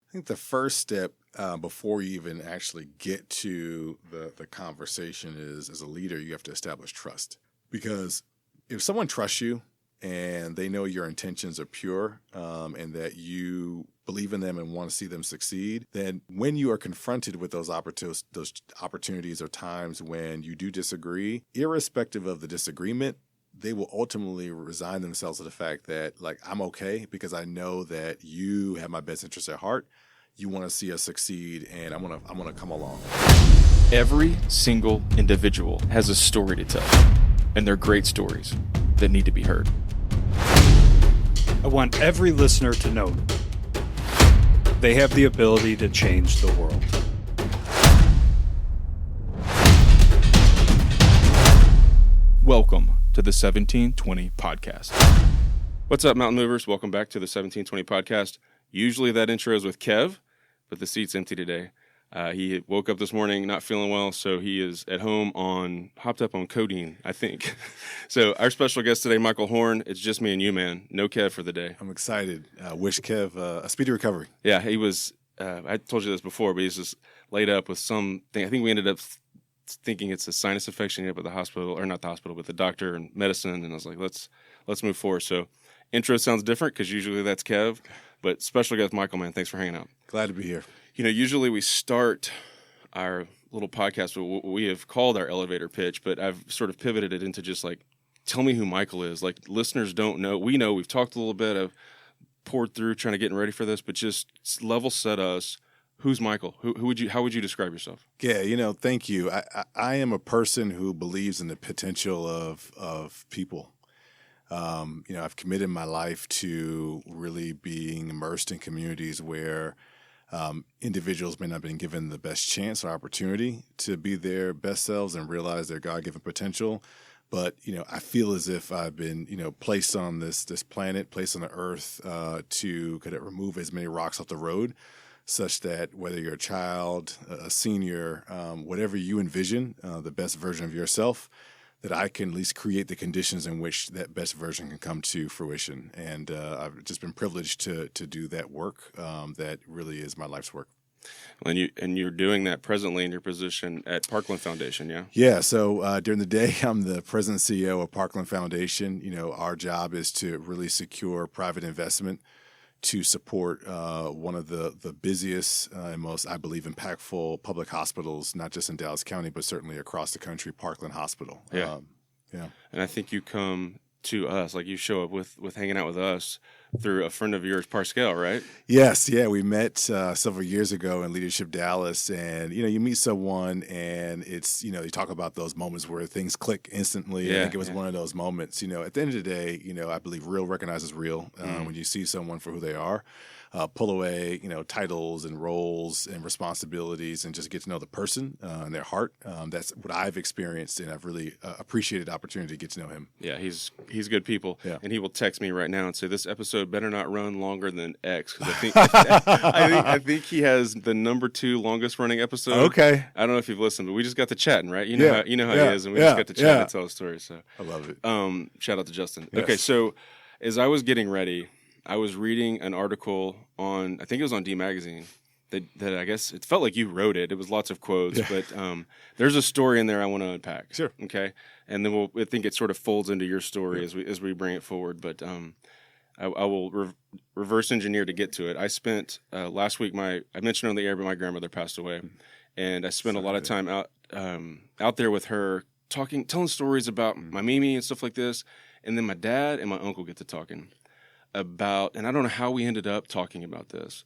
I think the first step before you even actually get to the conversation is, as a leader, you have to establish trust. Because if someone trusts you and they know your intentions are pure and that you believe in them and want to see them succeed, then when you are confronted with those opportunities or times when you do disagree, irrespective of the disagreement, they will ultimately resign themselves to the fact that, like, I'm okay because I know that you have my best interests at heart. You want to see us succeed, and I'm gonna come along. Every single individual has a story to tell, and they're great stories that need to be heard. I want every listener to know they have the ability to change the world. Welcome to the 1720 Podcast. What's up, Mountain Movers? Welcome back to the 1720 Podcast. Usually that intro is with Kev, but the seat's empty today. He woke up this morning not feeling well, so he is at home hopped up on codeine, I think. So our special guest today, Michael Horne. It's just me and you, man. No Kev for the day. I'm excited. Wish Kev a speedy recovery. Yeah, he was, I told you this before, but he's just laid up with something. I think we ended up thinking it's a sinus infection at the hospital, or not the hospital, but the doctor and medicine. And I was like, let's move forward. So intro sounds different because usually that's Kev, but special guest Michael, man, thanks for hanging out. Glad to be here. You know, usually we start our little podcast with what we have called our elevator pitch, but I've sort of pivoted it into just like, tell me who Michael is. Like, listeners don't know. We know, we've talked a little bit, I've poured through trying to get ready for this, but just level set us. Who's Michael? How would you describe yourself? Yeah, thank you. I am a person who believes in the potential of people. I've committed my life to really being immersed in communities where individuals may not have been given the best chance or opportunity to be their best selves and realize their God-given potential. But, I feel as if I've been, placed on this planet, placed on the earth to kind of remove as many rocks off the road, such that whether you're a child, a senior, whatever you envision, the best version of yourself, that I can at least create the conditions in which that best version can come to fruition. And I've just been privileged to do that work. That really is my life's work. And you're doing that presently in your position at Parkland Foundation, yeah? Yeah. So during the day, I'm the president and CEO of Parkland Foundation. Our job is to really secure private investment to support one of the busiest and most, I believe, impactful public hospitals, not just in Dallas County, but certainly across the country, Parkland Hospital. Yeah. And I think you come to us, like you show up with hanging out with us through a friend of yours, Parscale, right? Yes. Yeah. We met several years ago in Leadership Dallas, and, you meet someone and it's, you talk about those moments where things click instantly. Yeah, I think it was one of those moments, at the end of the day, I believe real recognizes real. When you see someone for who they are, pull away, titles and roles and responsibilities and just get to know the person and their heart. That's what I've experienced, and I've really appreciated the opportunity to get to know him. Yeah, he's good people. Yeah. And he will text me right now and say, this episode better not run longer than X, because I think he has the number 2 longest running episode. Okay. I don't know if you've listened, but we just got to chatting, right? You know how he is, and we just got to chat and tell a story. So I love it. Shout out to Justin. Yes. Okay, so as I was getting ready, I was reading an article I think it was on D Magazine, that I guess it felt like you wrote it. It was lots of quotes, but there's a story in there I want to unpack. Sure. Okay, and then I think it sort of folds into your story as we bring it forward. But I will reverse engineer to get to it. I spent last week I mentioned on the air, but my grandmother passed away, and I spent a lot of time out there with her, telling stories about my Mimi and stuff like this, and then my dad and my uncle get to talking about, and I don't know how we ended up talking about this,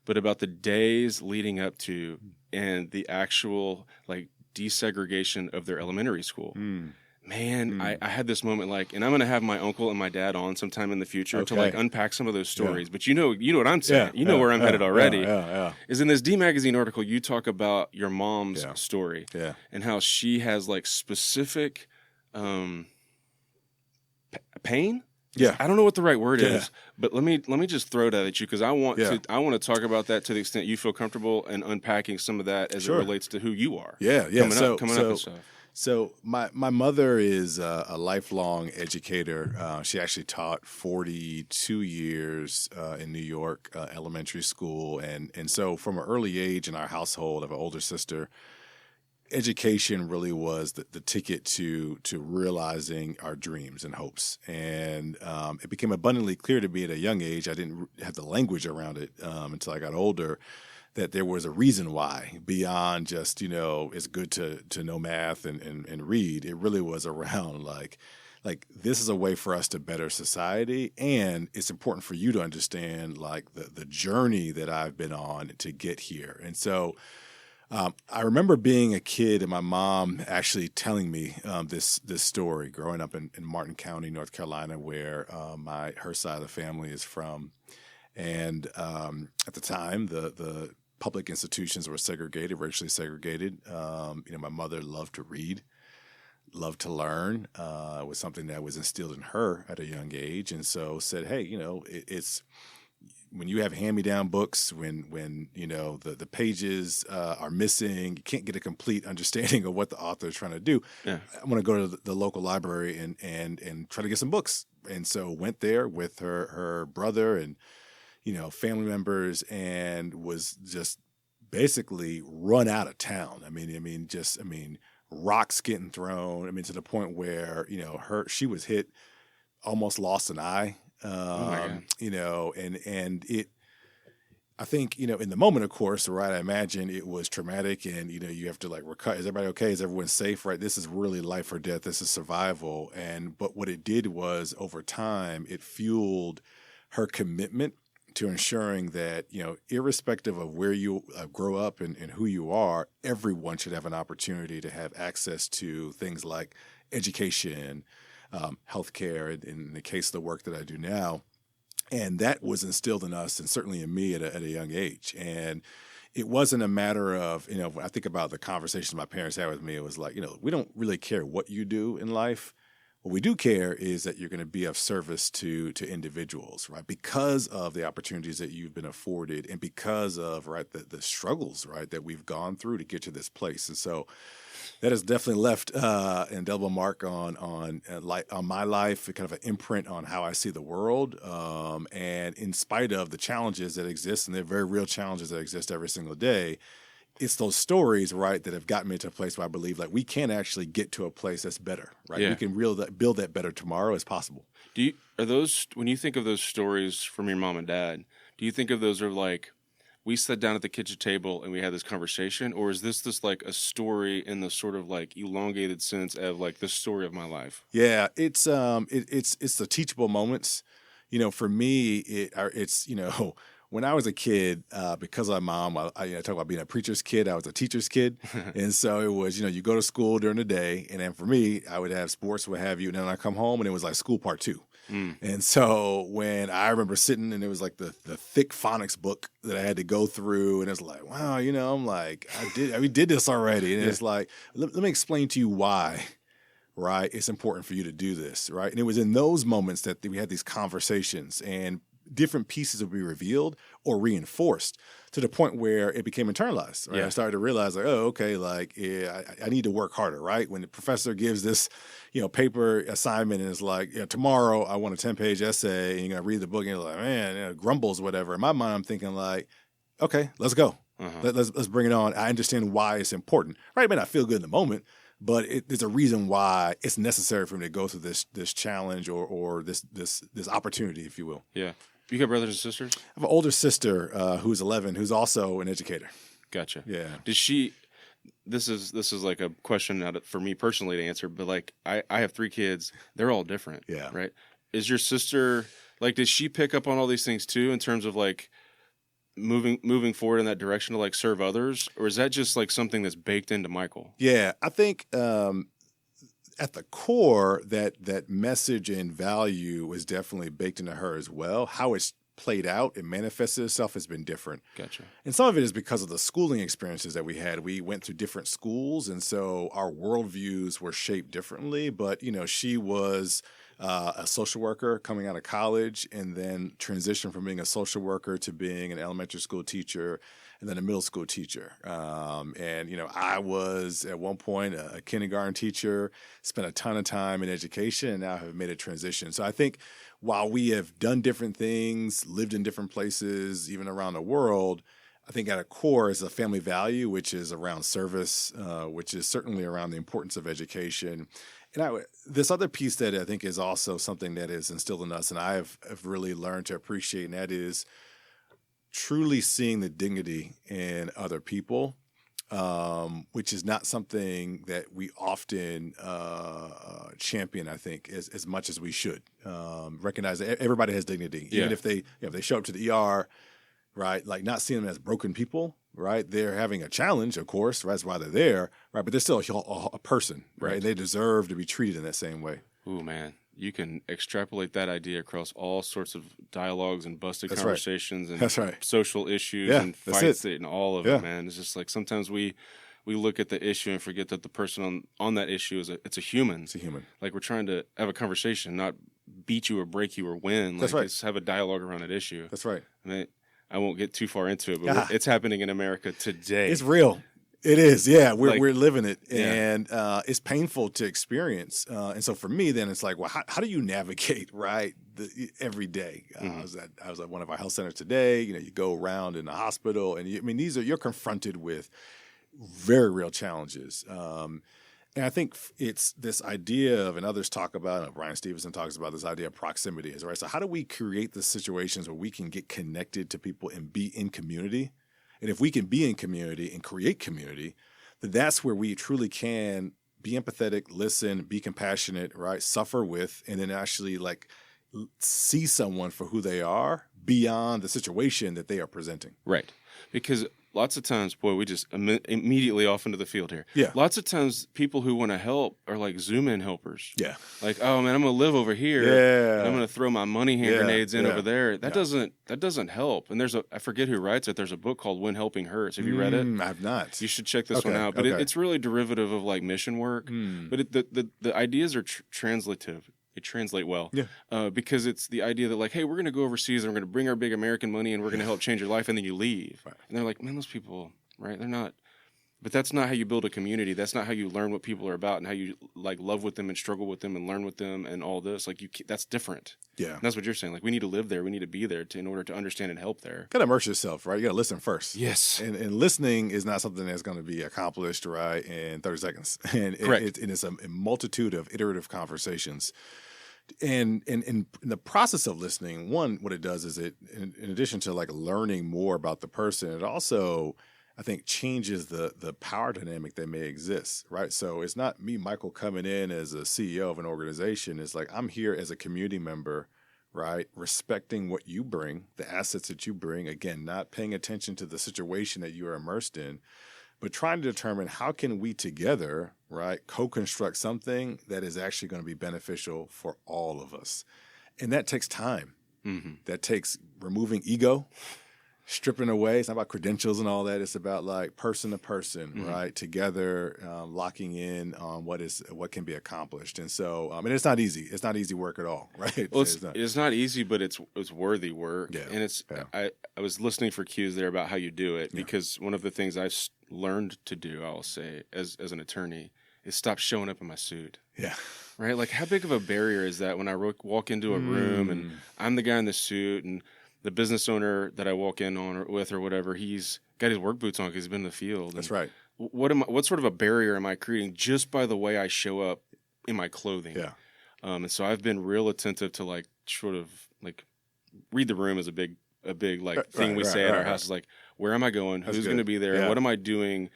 but about the days leading up to and the actual desegregation of their elementary school. Man, I had this moment and I'm going to have my uncle and my dad on sometime in the future to unpack some of those stories. Yeah. But you know what I'm saying. You know where I'm headed already. Is in this D Magazine article, you talk about your mom's story and how she has specific pain. Yeah, I don't know what the right word is, but let me just throw that at you because I want to talk about that to the extent you feel comfortable and unpacking some of that as it relates to who you are. Coming up and stuff. So my mother is a lifelong educator. She actually taught 42 years in New York elementary school, and so from an early age in our household, I have an older sister. Education really was the ticket to realizing our dreams and hopes, and it became abundantly clear to me at a young age. I didn't have the language around it until I got older. That there was a reason why beyond just, it's good to know math and read. It really was around like this is a way for us to better society. And it's important for you to understand like the journey that I've been on to get here. And so I remember being a kid and my mom actually telling me this story growing up in Martin County, North Carolina, where her side of the family is from. And at the time, the public institutions were segregated, racially segregated. My mother loved to read, loved to learn. It was something that was instilled in her at a young age, and so said, "Hey, it's when you have hand-me-down books, when the pages are missing, you can't get a complete understanding of what the author is trying to do. Yeah. I'm going to go to the local library and try to get some books." And so went there with her brother and family members, and was just basically run out of town. I mean, rocks getting thrown. I mean, to the point where, she was hit, almost lost an eye. And it, I think, in the moment, of course, right, I imagine it was traumatic, and, you have to is everybody okay? Is everyone safe? Right. This is really life or death. This is survival. But what it did was over time, it fueled her commitment to ensuring that, irrespective of where you grow up and who you are, everyone should have an opportunity to have access to things like education, healthcare, in the case of the work that I do now. And that was instilled in us, and certainly in me at a young age. And it wasn't a matter of, when I think about the conversations my parents had with me, it was like, we don't really care what you do in life. What we do care is that you're going to be of service to individuals, right? Because of the opportunities that you've been afforded, and because of the struggles, right, that we've gone through to get to this place. And so that has definitely left an indelible mark on my life, kind of an imprint on how I see the world. And in spite of the challenges that exist, and they're very real challenges that exist every single day, it's those stories, right, that have gotten me to a place where I believe we can actually get to a place that's better, right? Yeah. We can build that better tomorrow as possible. When you think of those stories from your mom and dad, do you think of those as we sat down at the kitchen table and we had this conversation, or is this a story in the sort of elongated sense of the story of my life? Yeah, it's the teachable moments. For me, it's when I was a kid, because of my mom, I talk about being a preacher's kid. I was a teacher's kid. And so it was, you go to school during the day. And then for me, I would have sports, what have you. And then I come home and it was school part 2. And so when I remember sitting, and it was the thick phonics book that I had to go through. And it's wow, I'm we did this already. And it's let me explain to you why. Right. It's important for you to do this. Right. And it was in those moments that we had these conversations, and different pieces would be revealed or reinforced to the point where it became internalized. Right? Yeah. I started to realize I need to work harder. Right. When the professor gives this, paper assignment, and it's tomorrow I want a 10-page essay, and you're going to read the book, and you're man, grumbles, whatever. In my mind, I'm thinking okay, let's go. Uh-huh. Let's bring it on. I understand why it's important. Right. It may not feel good in the moment, but there's a reason why it's necessary for me to go through this challenge or this opportunity, if you will. Yeah. You got brothers and sisters? I have an older sister who's 11, who's also an educator. Gotcha. Yeah. Did she? This is a question for me personally to answer, but I have 3 kids. They're all different. Yeah. Right. Is your sister did she pick up on all these things too, in terms of moving forward in that direction to serve others, or is that just something that's baked into Michael? Yeah, I think at the core, that message and value was definitely baked into her as well. How it's played out and manifested itself has been different. Gotcha. And some of it is because of the schooling experiences that we had. We went through different schools, and so our worldviews were shaped differently. But, she was a social worker coming out of college, and then transitioned from being a social worker to being an elementary school teacher and then a middle school teacher. And, I was at one point a kindergarten teacher, spent a ton of time in education, and now have made a transition. So I think while we have done different things, lived in different places, even around the world, I think at a core is a family value, which is around service, which is certainly around the importance of education. And this other piece that I think is also something that is instilled in us, and I have really learned to appreciate, and that is truly seeing the dignity in other people, which is not something that we often champion, I think, as much as we should. Recognize that everybody has dignity, even if they show up to the ER, right? Like, not seeing them as broken people, right? They're having a challenge, of course, right? That's why they're there, right? But they're still a person, right? And they deserve to be treated in that same way. Ooh, man. You can extrapolate that idea across all sorts of dialogues and busted conversations and social issues and fights and all of it, man. It's just like sometimes we look at the issue and forget that the person on that issue it's a human. It's a human. Like, we're trying to have a conversation, not beat you or break you or win. Like, let's have a dialogue around that issue. That's right. I mean, I won't get too far into it, but it's happening in America today. It's real. It is, yeah. We're living it, and it's painful to experience. And so for me, then it's like, well, how do you navigate every day? I was at one of our health centers today. You go around in the hospital, and you're confronted with very real challenges. And I think it's this idea of, and others talk about, Brian Stevenson talks about this idea of proximity, right? So how do we create the situations where we can get connected to people and be in community? And if we can be in community and create community, then that's where we truly can be empathetic, listen, be compassionate, right? Suffer with, and then actually see someone for who they are beyond the situation that they are presenting. Right. Because lots of times, boy, we just immediately off into the field here. Yeah. Lots of times people who want to help are like Zoom in helpers. Yeah. Like, oh man, I'm going to live over here. Yeah. And I'm going to throw my money hand grenades in over there. That doesn't help. And I forget who writes it. There's a book called When Helping Hurts. Have you read it? I've not. You should check this one out. But it's really derivative of like mission work. But the ideas are translative. They translate well. Yeah. Because it's the idea that, like, hey, we're going to go overseas and we're going to bring our big American money and we're going to help change your life, and then you leave. Right. And they're like, man, those people, right? They're not. But that's not how you build a community. That's not how you learn what people are about and how you like love with them and struggle with them and learn with them and all this. Like, that's different. Yeah. And that's what you're saying. Like, we need to live there. We need to be there in order to understand and help there. Got to immerse yourself, right? You got to listen first. Yes. And listening is not something that's going to be accomplished, right, in 30 seconds. And Correct. It's a multitude of iterative conversations. And in the process of listening, what it does is in addition to like learning more about the person, it also, I think, changes the power dynamic that may exist, right? So it's not me, Michael, coming in as a CEO of an organization. It's like, I'm here as a community member, right? Respecting what you bring, the assets that you bring, again, not paying attention to the situation that you are immersed in, but trying to determine how can we together, right, co-construct something that is actually going to be beneficial for all of us. And that takes time. Mm-hmm. That takes removing ego, stripping away. It's not about credentials and all that. It's about like person to person, right, together, locking in on what can be accomplished. And so, and it's not easy. It's not easy work at all, right? Well, it's not easy, but it's worthy work. Yeah. And I was listening for cues there about how you do it, because one of the things I've learned to do, I'll say, as an attorney, is stop showing up in my suit. Yeah. Right? Like, how big of a barrier is that when I walk into a room and I'm the guy in the suit, and the business owner that I walk in with or whatever, he's got his work boots on because he's been in the field. That's right. What sort of a barrier am I creating just by the way I show up in my clothing? Yeah. And so I've been real attentive to like sort of like read the room is a big like thing we say at our house is like, where am I going? Who's going to be there? Yeah. What am I doing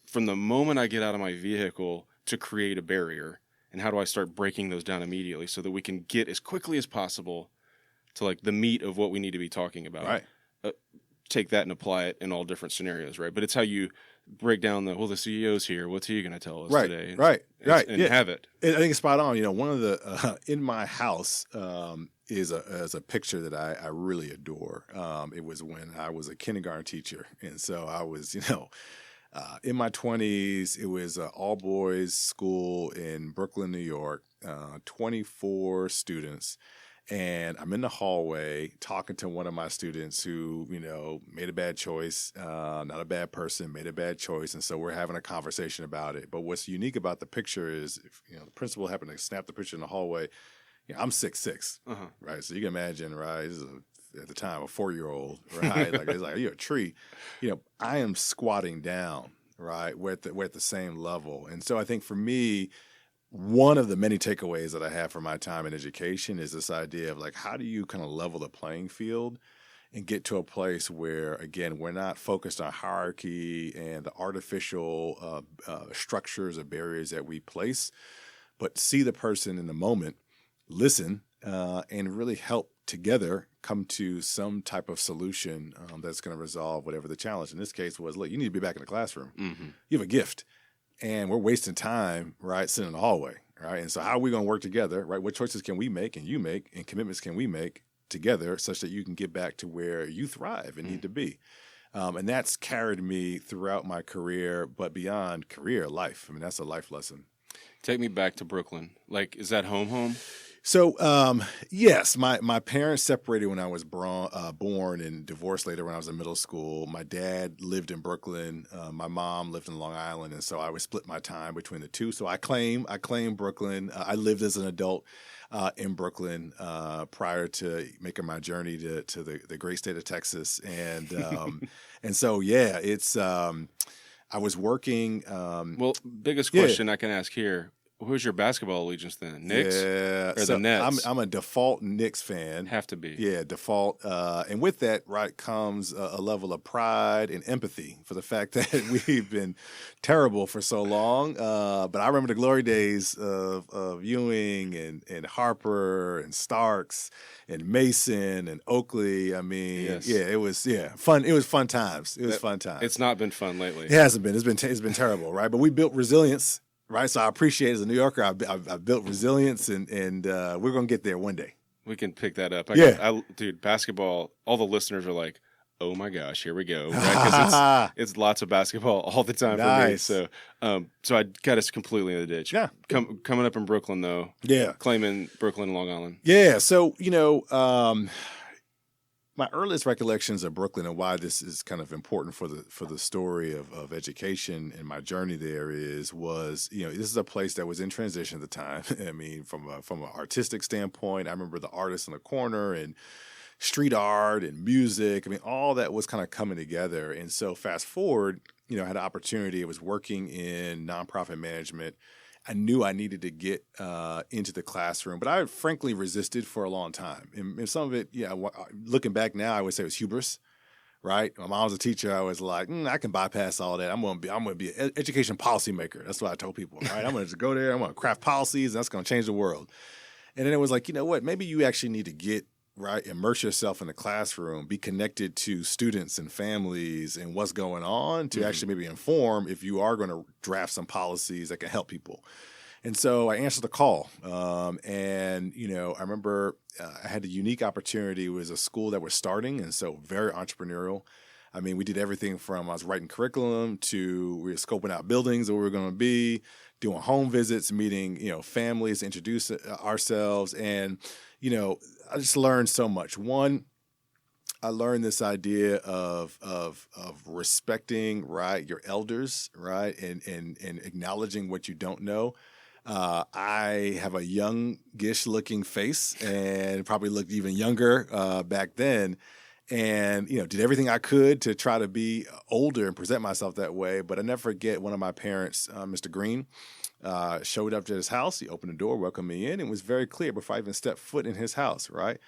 from the moment I get out of my vehicle to create a barrier? And how do I start breaking those down immediately so that we can get as quickly as possible to like the meat of what we need to be talking about? Right. Take that and apply it in all different scenarios, right? But it's how you break down the CEO's here. What's he going to tell us today? And have it. I think it's spot on. One of the in my house is a picture that I really adore. It was when I was a kindergarten teacher, and so I was in my 20s. It was an all boys school in Brooklyn, New York, 24 students. And I'm in the hallway talking to one of my students who, made a bad choice, not a bad person, made a bad choice. And so we're having a conversation about it. But what's unique about the picture is, the principal happened to snap the picture in the hallway. I'm 6'6", right? So you can imagine, right? This is at the time a 4-year-old, right? Like it's like, you're a tree. I am squatting down, right? We're at the same level. And so I think for me, one of the many takeaways that I have from my time in education is this idea of like, how do you kind of level the playing field and get to a place where, again, we're not focused on hierarchy and the artificial structures or barriers that we place, but see the person in the moment, listen, and really help together come to some type of solution that's going to resolve whatever the challenge in this case was. Look, you need to be back in the classroom. Mm-hmm. You have a gift. And we're wasting time, right, sitting in the hallway, right? And so how are we going to work together, right? What choices can we make and you make and commitments can we make together such that you can get back to where you thrive and need to be? And that's carried me throughout my career, but beyond career, life. I mean, that's a life lesson. Take me back to Brooklyn. Like, is that home? So, yes, my parents separated when I was born and divorced later when I was in middle school. My dad lived in Brooklyn. My mom lived in Long Island. And so I would split my time between the two. So I claim Brooklyn. I lived as an adult in Brooklyn prior to making my journey to the great state of Texas. And and so, yeah, it's I was working. Well, biggest question I can ask here. Who's your basketball allegiance then? Knicks? Yeah. Or the Nets? I'm a default Knicks fan. Have to be. Yeah, default. And with that, right, comes a level of pride and empathy for the fact that we've been terrible for so long. But I remember the glory days of Ewing and Harper and Starks and Mason and Oakley. I mean, yes. Yeah, it was fun. It was fun times. Fun times. It's not been fun lately. It hasn't been. It's been terrible, right? But we built resilience. Right, so I appreciate as a New Yorker, I've built resilience, and we're gonna get there one day. We can pick that up. Dude, basketball. All the listeners are like, "Oh my gosh, here we go!" Right? Because it's lots of basketball all the time for me. So, so I got us completely in the ditch. Yeah, coming up in Brooklyn though. Yeah, claiming Brooklyn and Long Island. Yeah, so my earliest recollections of Brooklyn and why this is kind of important for the story of education and my journey there was this is a place that was in transition at the time. I mean, from an artistic standpoint, I remember the artists in the corner and street art and music. I mean, all that was kind of coming together. And so fast forward, I had an opportunity. I was working in nonprofit management. I knew I needed to get into the classroom, but I frankly resisted for a long time. And some of it, looking back now, I would say it was hubris, right? My mom was a teacher. I was like, I can bypass all that. I'm gonna be an education policymaker. That's what I told people, right? I'm gonna just go there. I'm gonna craft policies, and that's gonna change the world. And then it was like, you know what? Maybe you actually need to get right, immerse yourself in the classroom, be connected to students and families and what's going on to actually maybe inform if you are going to draft some policies that can help people. And so I answered the call. And I remember I had a unique opportunity. It was a school that was starting, and so very entrepreneurial. I mean, we did everything from I was writing curriculum to we were scoping out buildings where we were going to be, doing home visits, meeting, families, introduce ourselves. And, I just learned so much. One, I learned this idea of respecting, right, your elders, right, and acknowledging what you don't know. I have a youngish looking face and probably looked even younger back then. And, did everything I could to try to be older and present myself that way. But I never forget one of my parents, Mr. Green, showed up to his house. He opened the door, welcomed me in, and was very clear before I even stepped foot in his house, right?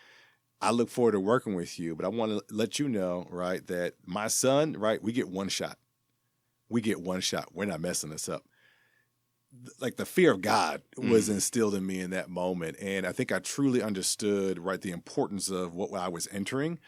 I look forward to working with you, but I want to let you know, right, that my son, right, we get one shot. We get one shot. We're not messing this up. Like the fear of God was instilled in me in that moment. And I think I truly understood, right, the importance of what I was entering,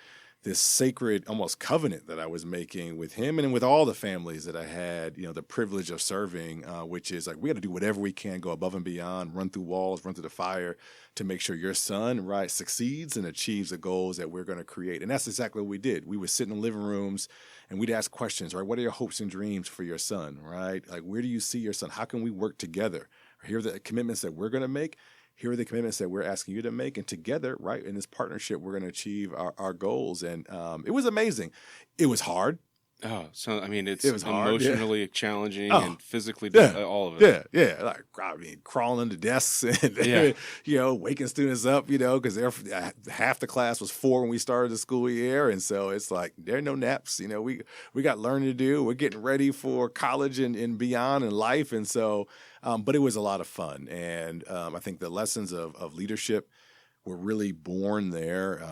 this sacred almost covenant that I was making with him and with all the families that I had, the privilege of serving, which is like we got to do whatever we can, go above and beyond, run through walls, run through the fire to make sure your son, right, succeeds and achieves the goals that we're going to create. And that's exactly what we did. We would sit in living rooms and we'd ask questions, right? What are your hopes and dreams for your son, right? Like, where do you see your son? How can we work together? Here are the commitments that we're going to make. here are the commitments that we're asking you to make. And together, right, in this partnership, we're going to achieve our goals. And it was amazing. It was hard. Oh, so I mean, it was emotionally challenging and physically all of it. Yeah. Like, I mean, crawling to desks and waking students up, because half the class was 4 when we started the school year, and so it's like there are no naps. We got learning to do. We're getting ready for college and beyond in life, and so, but it was a lot of fun, and I think the lessons of leadership were really born there.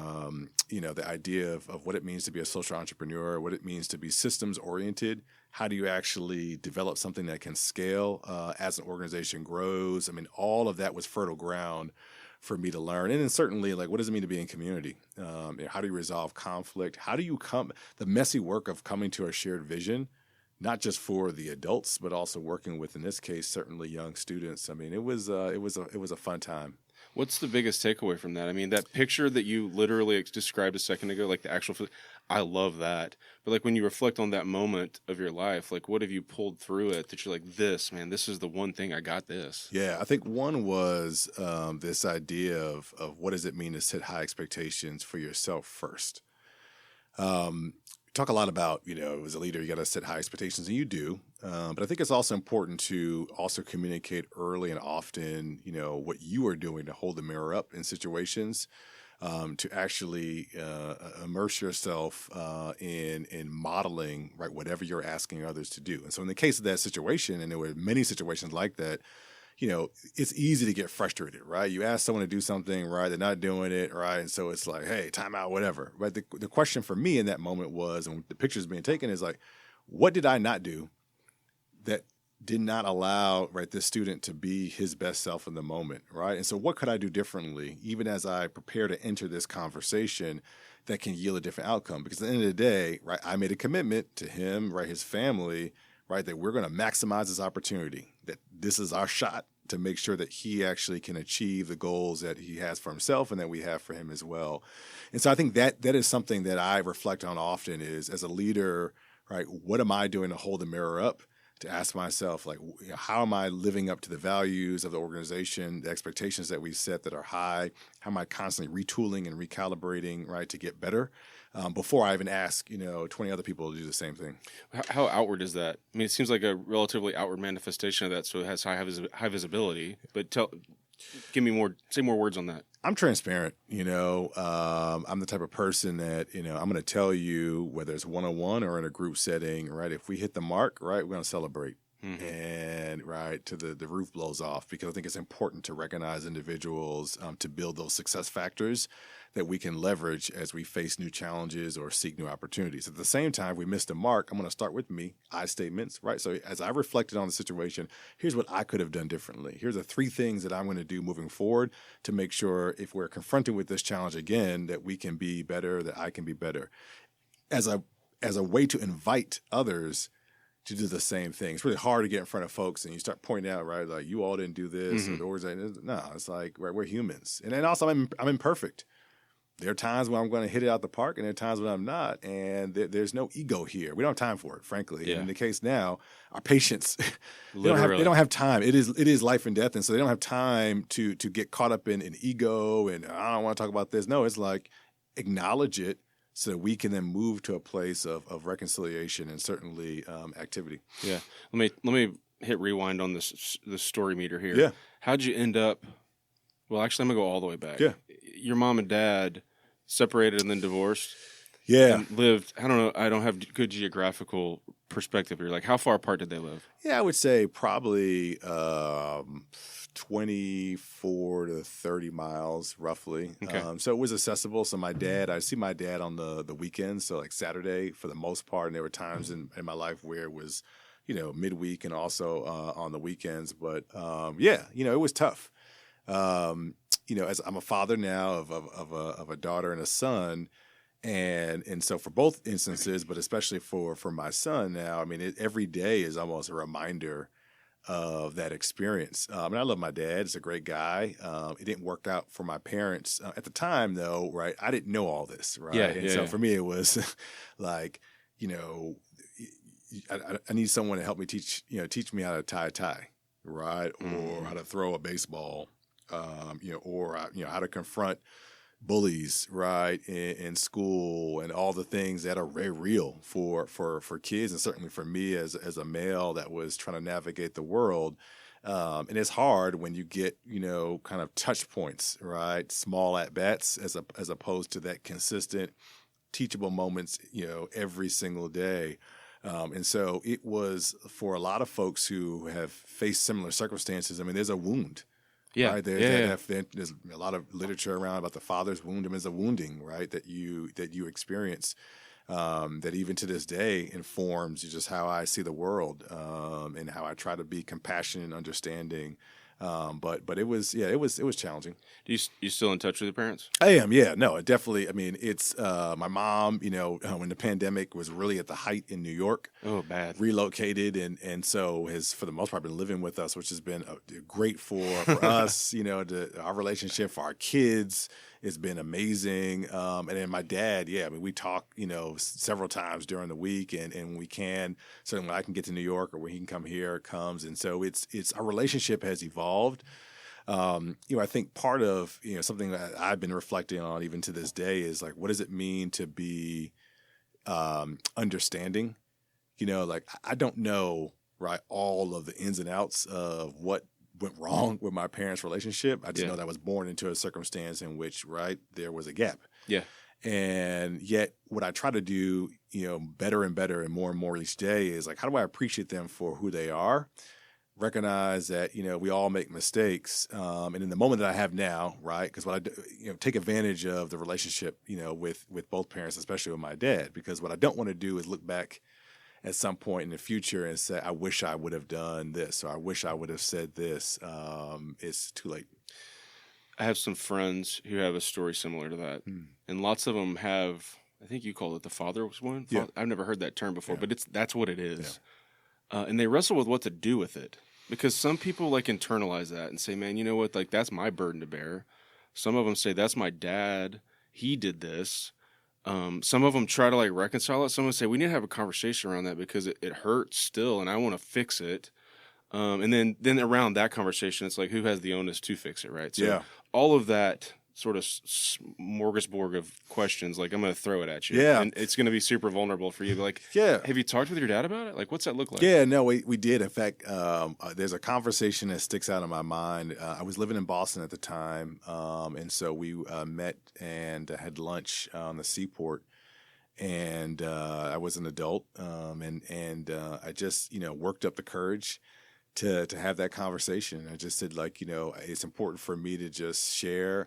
The idea of what it means to be a social entrepreneur, what it means to be systems oriented. How do you actually develop something that can scale as an organization grows? I mean, all of that was fertile ground for me to learn. And then certainly, like, what does it mean to be in community? How do you resolve conflict? How do you the messy work of coming to a shared vision, not just for the adults, but also working with, in this case, certainly young students. I mean, it was a fun time. What's the biggest takeaway from that? I mean, that picture that you literally described a second ago, like the actual, I love that. But like when you reflect on that moment of your life, like what have you pulled through it that you're like, this is the one thing I got this? Yeah, I think one was this idea of what does it mean to set high expectations for yourself first. Talk a lot about, as a leader, you got to set high expectations, and you do. But I think it's also important to also communicate early and often, what you are doing to hold the mirror up in situations, to actually immerse yourself in modeling, right, whatever you're asking others to do. And so in the case of that situation, and there were many situations like that, it's easy to get frustrated, right? You ask someone to do something, right? They're not doing it, right? And so it's like, hey, time out, whatever. Right? The question for me in that moment was, and the pictures being taken is like, what did I not do that did not allow, right, this student to be his best self in the moment, right? And so what could I do differently, even as I prepare to enter this conversation that can yield a different outcome? Because at the end of the day, right, I made a commitment to him, right, his family, right, that we're going to maximize this opportunity, that this is our shot to make sure that he actually can achieve the goals that he has for himself and that we have for him as well. And so I think that is something that I reflect on often is, as a leader, right, what am I doing to hold the mirror up, to ask myself, like, how am I living up to the values of the organization, the expectations that we set that are high? How am I constantly retooling and recalibrating, right, to get better? Before I even ask, 20 other people to do the same thing. How outward is that? I mean, it seems like a relatively outward manifestation of that, so it has high visibility. But say more words on that. I'm transparent. I'm the type of person that, I'm going to tell you, whether it's one-on-one or in a group setting, right? If we hit the mark, right, we're going to celebrate. Mm-hmm. And right to the roof blows off, because I think it's important to recognize individuals to build those success factors that we can leverage as we face new challenges or seek new opportunities. At the same time, if we missed a mark, I'm going to start with me, I statements, right? So as I reflected on the situation, here's what I could have done differently. Here's the 3 things that I'm going to do moving forward to make sure if we're confronted with this challenge again, that we can be better, that I can be better. As a way to invite others to do the same thing. It's really hard to get in front of folks and you start pointing out, right, like, you all didn't do this. Mm-hmm. Or the organization. No, it's like, right, we're humans. And then also I'm imperfect. There are times when I'm going to hit it out the park, and there are times when I'm not, and there's no ego here. We don't have time for it, frankly. Yeah. And in the case now, our patients, they don't have time. It is life and death, and so they don't have time to get caught up in ego and I don't want to talk about this. No, it's like, acknowledge it so that we can then move to a place of reconciliation and certainly activity. Yeah. Let me hit rewind on this story meter here. Yeah. How'd you end up? Well, actually, I'm gonna go all the way back. Yeah. Your mom and dad separated and then divorced. Yeah. And lived, I don't know, I don't have good geographical perspective here. Like, how far apart did they live? Yeah, I would say probably 24 to 30 miles, roughly. Okay. So it was accessible. So I see my dad on the weekends, so like Saturday for the most part. And there were times in my life where it was, midweek and also on the weekends. But it was tough. As I'm a father now of a daughter and a son, and so for both instances, but especially for my son now, I mean, every day is almost a reminder of that experience. And I love my dad; he's a great guy. It didn't work out for my parents at the time, though, right? I didn't know all this, right? Yeah, for me, it was like, I need someone to help me teach me how to tie a tie, right, or how to throw a baseball. or how to confront bullies, right, in school, and all the things that are very real for kids, and certainly for me as a male that was trying to navigate the world. And it's hard when you get, kind of touch points, right, small at bats as opposed to that consistent teachable moments, every single day. And so it was for a lot of folks who have faced similar circumstances. I mean, there's a wound. Yeah. Right? There's a lot of literature around about the father's wound. I mean, there's a wounding, right, that you experience, that even to this day informs just how I see the world, and how I try to be compassionate and understanding. But it was challenging. You still in touch with your parents? I am, yeah. No, definitely. I mean, it's my mom, when the pandemic was really at the height in New York. Oh, bad. Relocated and so has, for the most part, been living with us, which has been great for us, our relationship, for our kids. It's been amazing. And then my dad, we talk, several times during the week, and when we can, certainly when I can get to New York or when he can come here, it comes. And so it's our relationship has evolved. I think part of, something that I've been reflecting on even to this day is like, what does it mean to be understanding? I don't know, right, all of the ins and outs of what went wrong with my parents' relationship. I just know that I was born into a circumstance in which, right, there was a gap. Yeah. And yet what I try to do, better and better and more each day is like, how do I appreciate them for who they are? Recognize that, we all make mistakes. And in the moment that I have now, right, because what I do, take advantage of the relationship, with both parents, especially with my dad, because what I don't want to do is look back at some point in the future and say, I wish I would have done this, or I wish I would have said this. It's too late. I have some friends who have a story similar to that. And lots of them have, I think you call it the father's wound. Yeah. I've never heard that term before, but that's what it is. Yeah. And they wrestle with what to do with it, because some people internalize that and say, man, you know what? That's my burden to bear. Some of them say, that's my dad. He did this. Some of them try to reconcile it. Some of them say we need to have a conversation around that because it hurts still, and I want to fix it. And then around that conversation, it's like, who has the onus to fix it, right? So all of that sort of smorgasbord of questions, I'm going to throw it at you. Yeah. And it's going to be super vulnerable for you. Have you talked with your dad about it? What's that look like? Yeah, no, we did. In fact, there's a conversation that sticks out in my mind. I was living in Boston at the time. And so we met and had lunch on the seaport. And I was an adult. And I just, worked up the courage to have that conversation. I just said, it's important for me to just share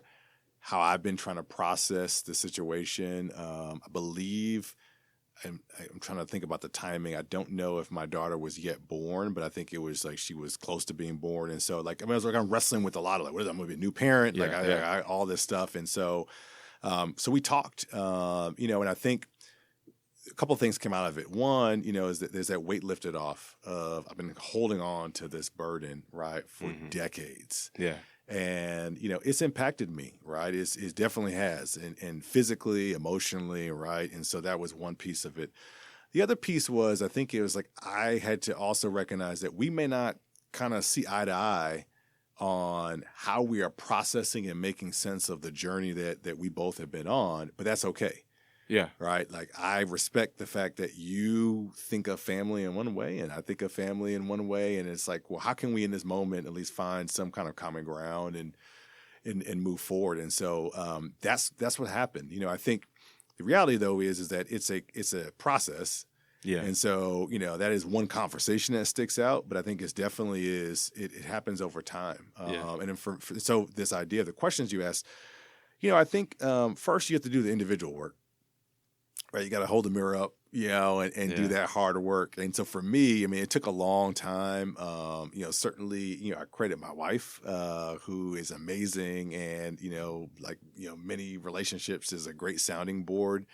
how I've been trying to process the situation. I believe, I'm trying to think about the timing. I don't know if my daughter was yet born, but I think it was she was close to being born. And so I was I'm wrestling with a lot of what is that, I'm going to be a new parent, all this stuff. And so we talked, and I think a couple of things came out of it. One, is that there's that weight lifted off of, I've been holding on to this burden, right, for decades. Yeah. And, it's impacted me, right? It definitely has, and physically, emotionally, right? And so that was one piece of it. The other piece was, I think it was I had to also recognize that we may not kind of see eye to eye on how we are processing and making sense of the journey that we both have been on, but that's okay. Yeah. Right. I respect the fact that you think of family in one way and I think of family in one way. And it's well, how can we in this moment at least find some kind of common ground and move forward? And so that's what happened. I think the reality though is that it's a process. Yeah. And so, that is one conversation that sticks out, but I think it definitely it happens over time. And then so this idea of the questions you asked, I think first you have to do the individual work. Right, you got to hold the mirror up, and do that harder work. And so for me, it took a long time. Certainly, I credit my wife, who is amazing, and many relationships is a great sounding board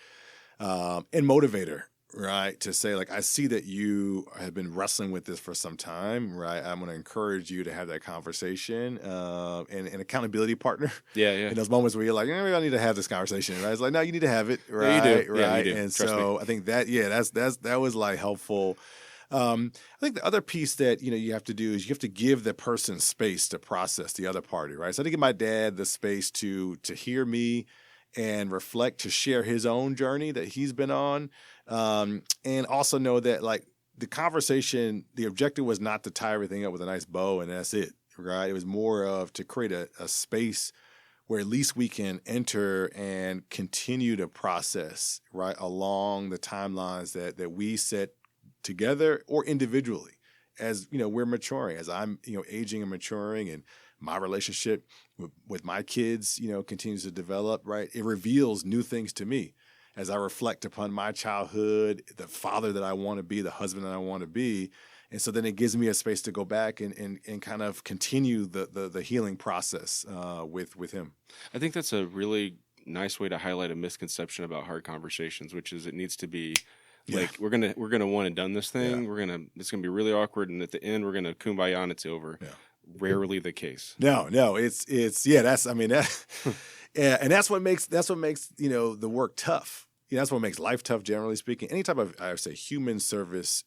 and motivator. Right, to say I see that you have been wrestling with this for some time. Right, I'm going to encourage you to have that conversation and an accountability partner. Yeah. In those moments where you're maybe I need to have this conversation. Right, it's no, you need to have it. Right, yeah, you do. Right. Yeah, you do. And trust so me. I think that that was helpful. I think the other piece that, you have to do is you have to give the person space to process the other party, right? So I had to give my dad the space to hear me and reflect, to share his own journey that he's been on, and also know that like the conversation, the objective was not to tie everything up with a nice bow and that's it, right? It was more of to create a space where at least we can enter and continue to process, right, along the timelines that we set together or individually as, we're maturing, as I'm, aging and maturing, and my relationship with my kids, continues to develop, right? It reveals new things to me as I reflect upon my childhood, the father that I want to be, the husband that I want to be. And so then it gives me a space to go back and kind of continue the healing process with him. I think that's a really nice way to highlight a misconception about hard conversations, which is it needs to be like we're gonna one and done this thing. Yeah. It's gonna be really awkward, and at the end we're gonna kumbaya and it's over. Yeah. Rarely the case. No, it's that's, I mean, that, yeah, and that's what makes the work tough. That's what makes life tough, generally speaking. Any type of, I would say, human service,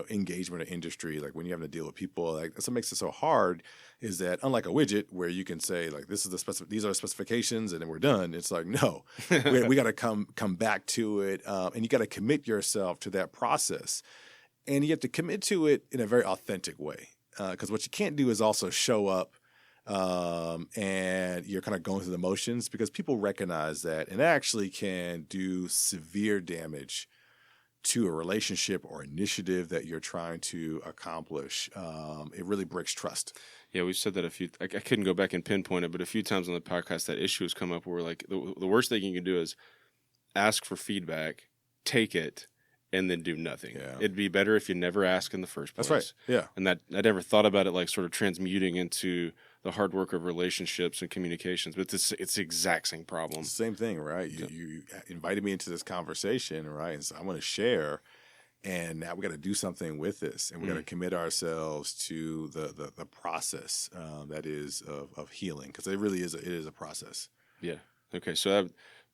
engagement or industry, like when you have to deal with people, like that's what makes it so hard. Is that unlike a widget where you can say like these are the specifications and then we're done. It's like no, we got to come back to it, and you got to commit yourself to that process, and you have to commit to it in a very authentic way. Because what you can't do is also show up and you're kind of going through the motions, because people recognize that and actually can do severe damage to a relationship or initiative that you're trying to accomplish. It really breaks trust. Yeah, we've said that I couldn't go back and pinpoint it, but a few times on the podcast that issue has come up where like the worst thing you can do is ask for feedback, take it, and then do nothing. Yeah. It'd be better if you never ask in the first place. That's right. Yeah. And that I never thought about it like sort of transmuting into the hard work of relationships and communications, but it's the exact same problem. It's the same thing, right? You invited me into this conversation, right? And so I want to share, and now we got to do something with this, and we got to commit ourselves to the process that is of healing, because it really is. It is a process. Yeah. Okay. So that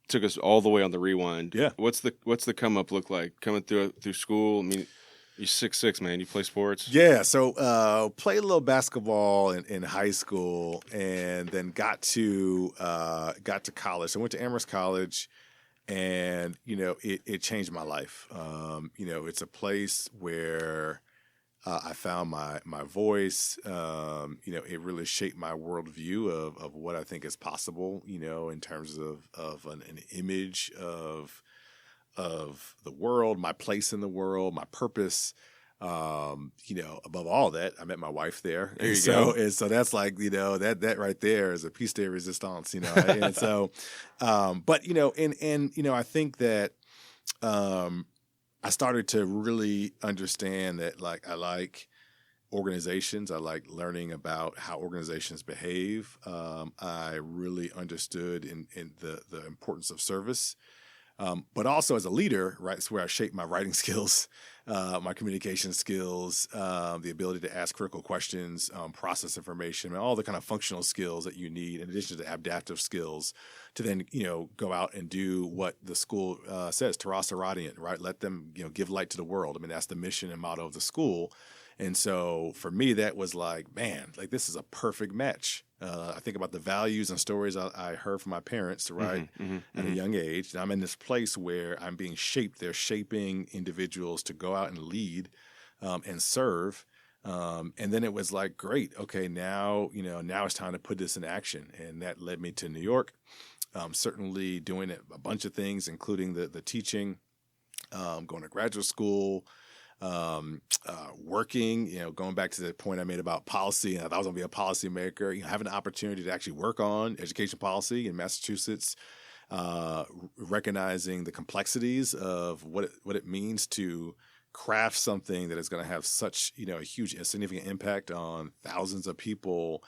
took us all the way on the rewind. Yeah. What's the come up look like coming through school? I mean, you're 6'6", man. You play sports? Yeah. So played a little basketball in high school, and then got to college. So I went to Amherst College, and it changed my life. It's a place where I found my voice. It really shaped my worldview of what I think is possible, in terms of an image of the world, my place in the world, my purpose. Above all that, I met my wife there. There you go. And so that's like, that right there is a piece de resistance, and so, but, I think that, I started to really understand that, like, I like organizations. I like learning about how organizations behave. I really understood in the importance of service. But also as a leader, right, it's where I shaped my writing skills, my communication skills, the ability to ask critical questions, process information, and all the kind of functional skills that you need, in addition to adaptive skills, to then, go out and do what the school says, Terasa Radiant, right? Let them, give light to the world. I mean, that's the mission and motto of the school. And so for me, that was like, man, like this is a perfect match. I think about the values and stories I heard from my parents, right, at a young age. And I'm in this place where I'm being shaped. They're shaping individuals to go out and lead and serve. And then it was like, great, okay, now it's time to put this in action. And that led me to New York, certainly doing a bunch of things, including the teaching, going to graduate school, working, going back to the point I made about policy, and I thought I was going to be a policymaker, having the opportunity to actually work on education policy in Massachusetts, recognizing the complexities of what it means to craft something that is going to have such, a huge and significant impact on thousands of people,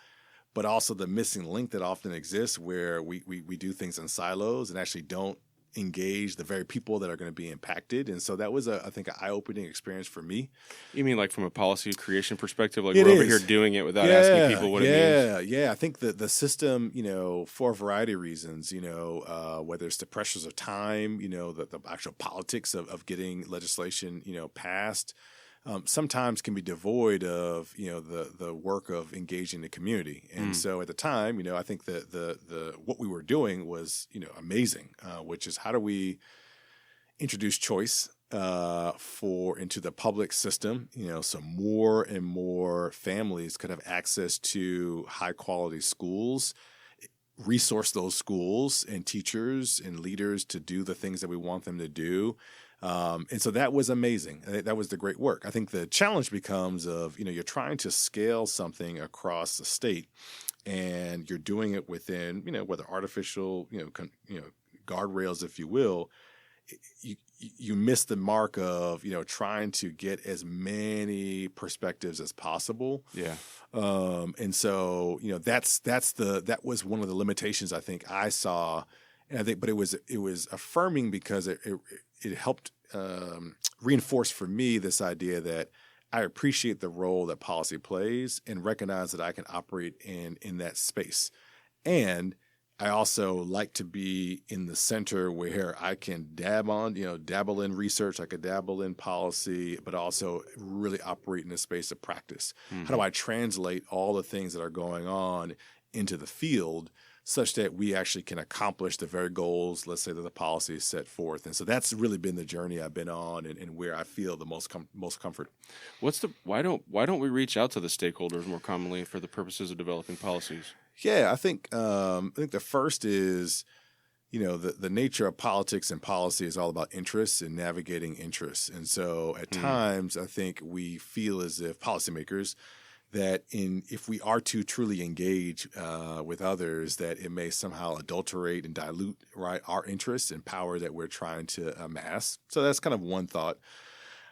but also the missing link that often exists where we do things in silos and actually don't engage the very people that are going to be impacted. And so that was I think an eye-opening experience for me. You mean like from a policy creation perspective, like we're over here doing it without asking people what it means? Yeah. I think the system, for a variety of reasons, whether it's the pressures of time, the actual politics of getting legislation, passed, sometimes can be devoid of, the work of engaging the community. And so at the time, I think the what we were doing was, amazing, which is how do we introduce choice into the public system, so more and more families could have access to high quality schools, resource those schools and teachers and leaders to do the things that we want them to do. And so that was amazing. That was the great work. I think the challenge becomes of, you're trying to scale something across the state and you're doing it within, whether artificial, guardrails, if you will. You miss the mark of, trying to get as many perspectives as possible. Yeah. And so, that was one of the limitations I think I saw. And but it was affirming because it helped reinforce for me this idea that I appreciate the role that policy plays and recognize that I can operate in that space. And I also like to be in the center where I can dabble in research, I could dabble in policy, but also really operate in a space of practice. Mm-hmm. How do I translate all the things that are going on into the field such that we actually can accomplish the very goals, let's say, that the policy is set forth? And so that's really been the journey I've been on and where I feel the most comfort. Why don't we reach out to the stakeholders more commonly for the purposes of developing policies? Yeah, I think the first is, the nature of politics and policy is all about interests and navigating interests. And so at times, I think we feel as if policymakers that if we are to truly engage with others, that it may somehow adulterate and dilute our interests and power that we're trying to amass. So that's kind of one thought.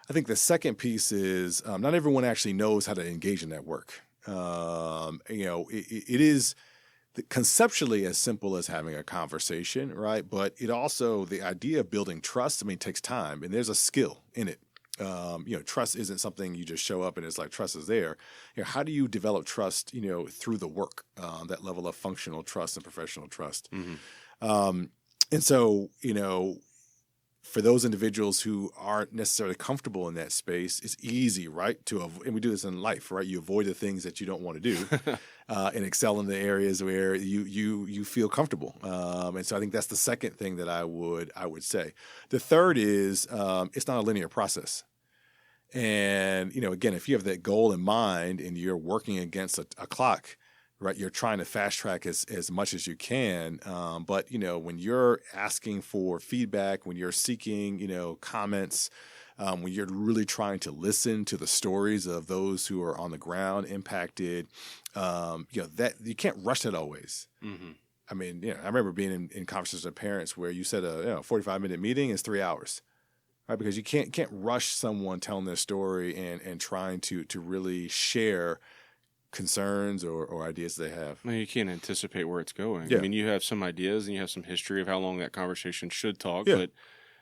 I think the second piece is not everyone actually knows how to engage in that work. It is conceptually as simple as having a conversation, right? But it also, the idea of building trust, takes time, and there's a skill in it. Trust isn't something you just show up and it's like trust is there. How do you develop trust, through the work, that level of functional trust and professional trust? Mm-hmm. And so, for those individuals who aren't necessarily comfortable in that space, it's easy, right, and we do this in life, right? You avoid the things that you don't want to do and excel in the areas where you feel comfortable. And so I think that's the second thing that I would say. The third is it's not a linear process. And, again, if you have that goal in mind and you're working against a clock, right, you're trying to fast track as much as you can. But, when you're asking for feedback, when you're seeking, comments, when you're really trying to listen to the stories of those who are on the ground impacted, that you can't rush that always. Mm-hmm. I remember being in conversations with parents where you said a 45-minute meeting is 3 hours. Right, because you can't rush someone telling their story and trying to really share concerns or ideas they have. You can't anticipate where it's going. Yeah. You have some ideas and you have some history of how long that conversation should talk, yeah. But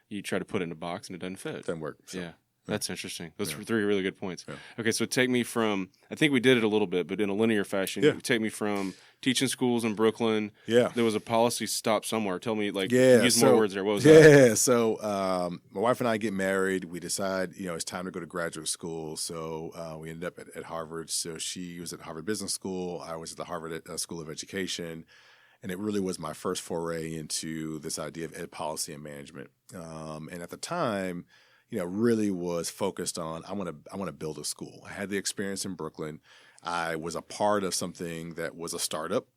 you try to put it in a box and it doesn't fit. It doesn't work. So. Yeah. That's interesting. Those Yeah. are three really good points. Yeah. Okay, so take me from, I think we did it a little bit, but in a linear fashion. Yeah. Take me from teaching schools in Brooklyn. Yeah. There was a policy stop somewhere. Tell me, use more words there. What was that? Yeah, so my wife and I get married. We decide, it's time to go to graduate school. So we ended up at Harvard. So she was at Harvard Business School. I was at the Harvard School of Education. And it really was my first foray into this idea of ed policy and management. And at the time, really was focused on I want to build a school. I had the experience in Brooklyn. I was a part of something that was a startup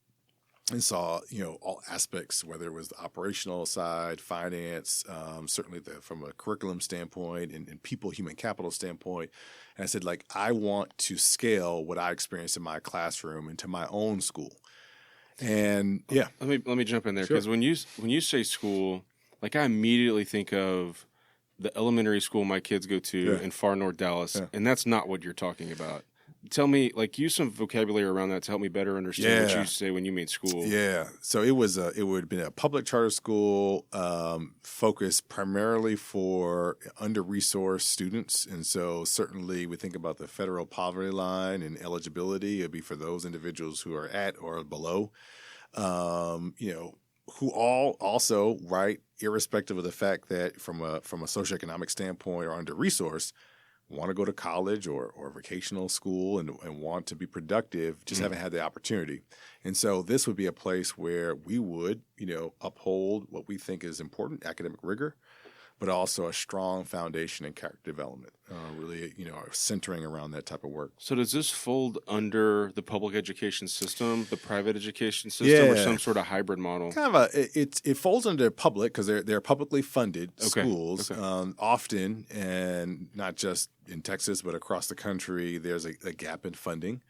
and saw all aspects, whether it was the operational side, finance, certainly from a curriculum standpoint and people, human capital standpoint. And I said, I want to scale what I experienced in my classroom into my own school. And yeah, let me jump in there because Sure. when you say school, I immediately think of the elementary school my kids go to in far north Dallas, and that's not what you're talking about. Tell me, use some vocabulary around that to help me better understand what you say when you mean school. Yeah, so it would have been a public charter school focused primarily for under-resourced students, and so certainly we think about the federal poverty line and eligibility. It'd be for those individuals who are at or below, who all also, right, irrespective of the fact that from a socioeconomic standpoint or under-resourced, want to go to college or vocational school and want to be productive, just haven't had the opportunity. And so this would be a place where we would, uphold what we think is important, academic rigor, but also a strong foundation in character development, really, centering around that type of work. So does this fold under the public education system, the private education system, or some sort of hybrid model? Kind of it folds under public because they're publicly funded schools. Often, and not just in Texas, but across the country, there's a gap in funding.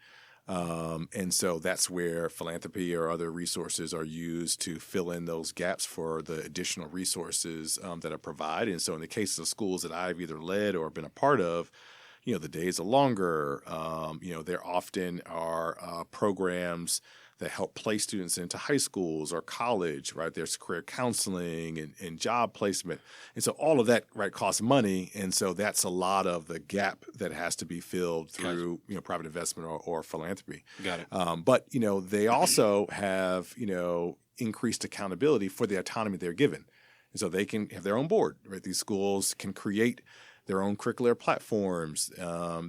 And so that's where philanthropy or other resources are used to fill in those gaps for the additional resources that are provided. And so in the case of schools that I've either led or been a part of, the days are longer. There often are programs that help place students into high schools or college, right? There's career counseling and job placement. And so all of that, right, costs money. And so that's a lot of the gap that has to be filled through, private investment or philanthropy. Got it. But, they also have, increased accountability for the autonomy they're given. And so they can have their own board, right? These schools can create their own curricular platforms.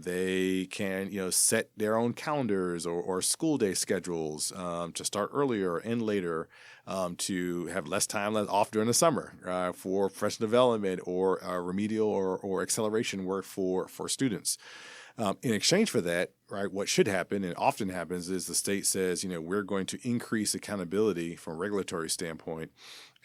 They can, set their own calendars or school day schedules to start earlier and later, to have less time off during the summer for professional development or remedial or acceleration work for students. In exchange for that, right, what should happen and often happens is the state says, we're going to increase accountability from a regulatory standpoint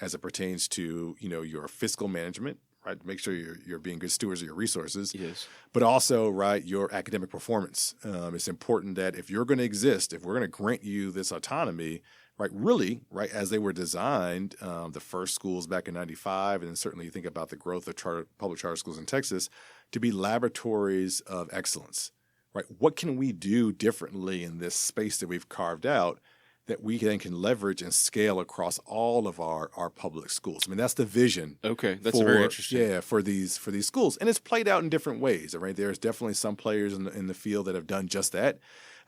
as it pertains to, your fiscal management, right? Make sure you're being good stewards of your resources. Yes. But also, right, your academic performance. It's important that if you're going to exist, if we're going to grant you this autonomy, right, really, right, as they were designed, the first schools back in 95, and then certainly you think about the growth of public charter schools in Texas, to be laboratories of excellence, right? What can we do differently in this space that we've carved out that we then can leverage and scale across all of our public schools? I mean, that's the vision. Okay, that's very interesting. Yeah, for these schools, and it's played out in different ways. Right, there's definitely some players in the field that have done just that.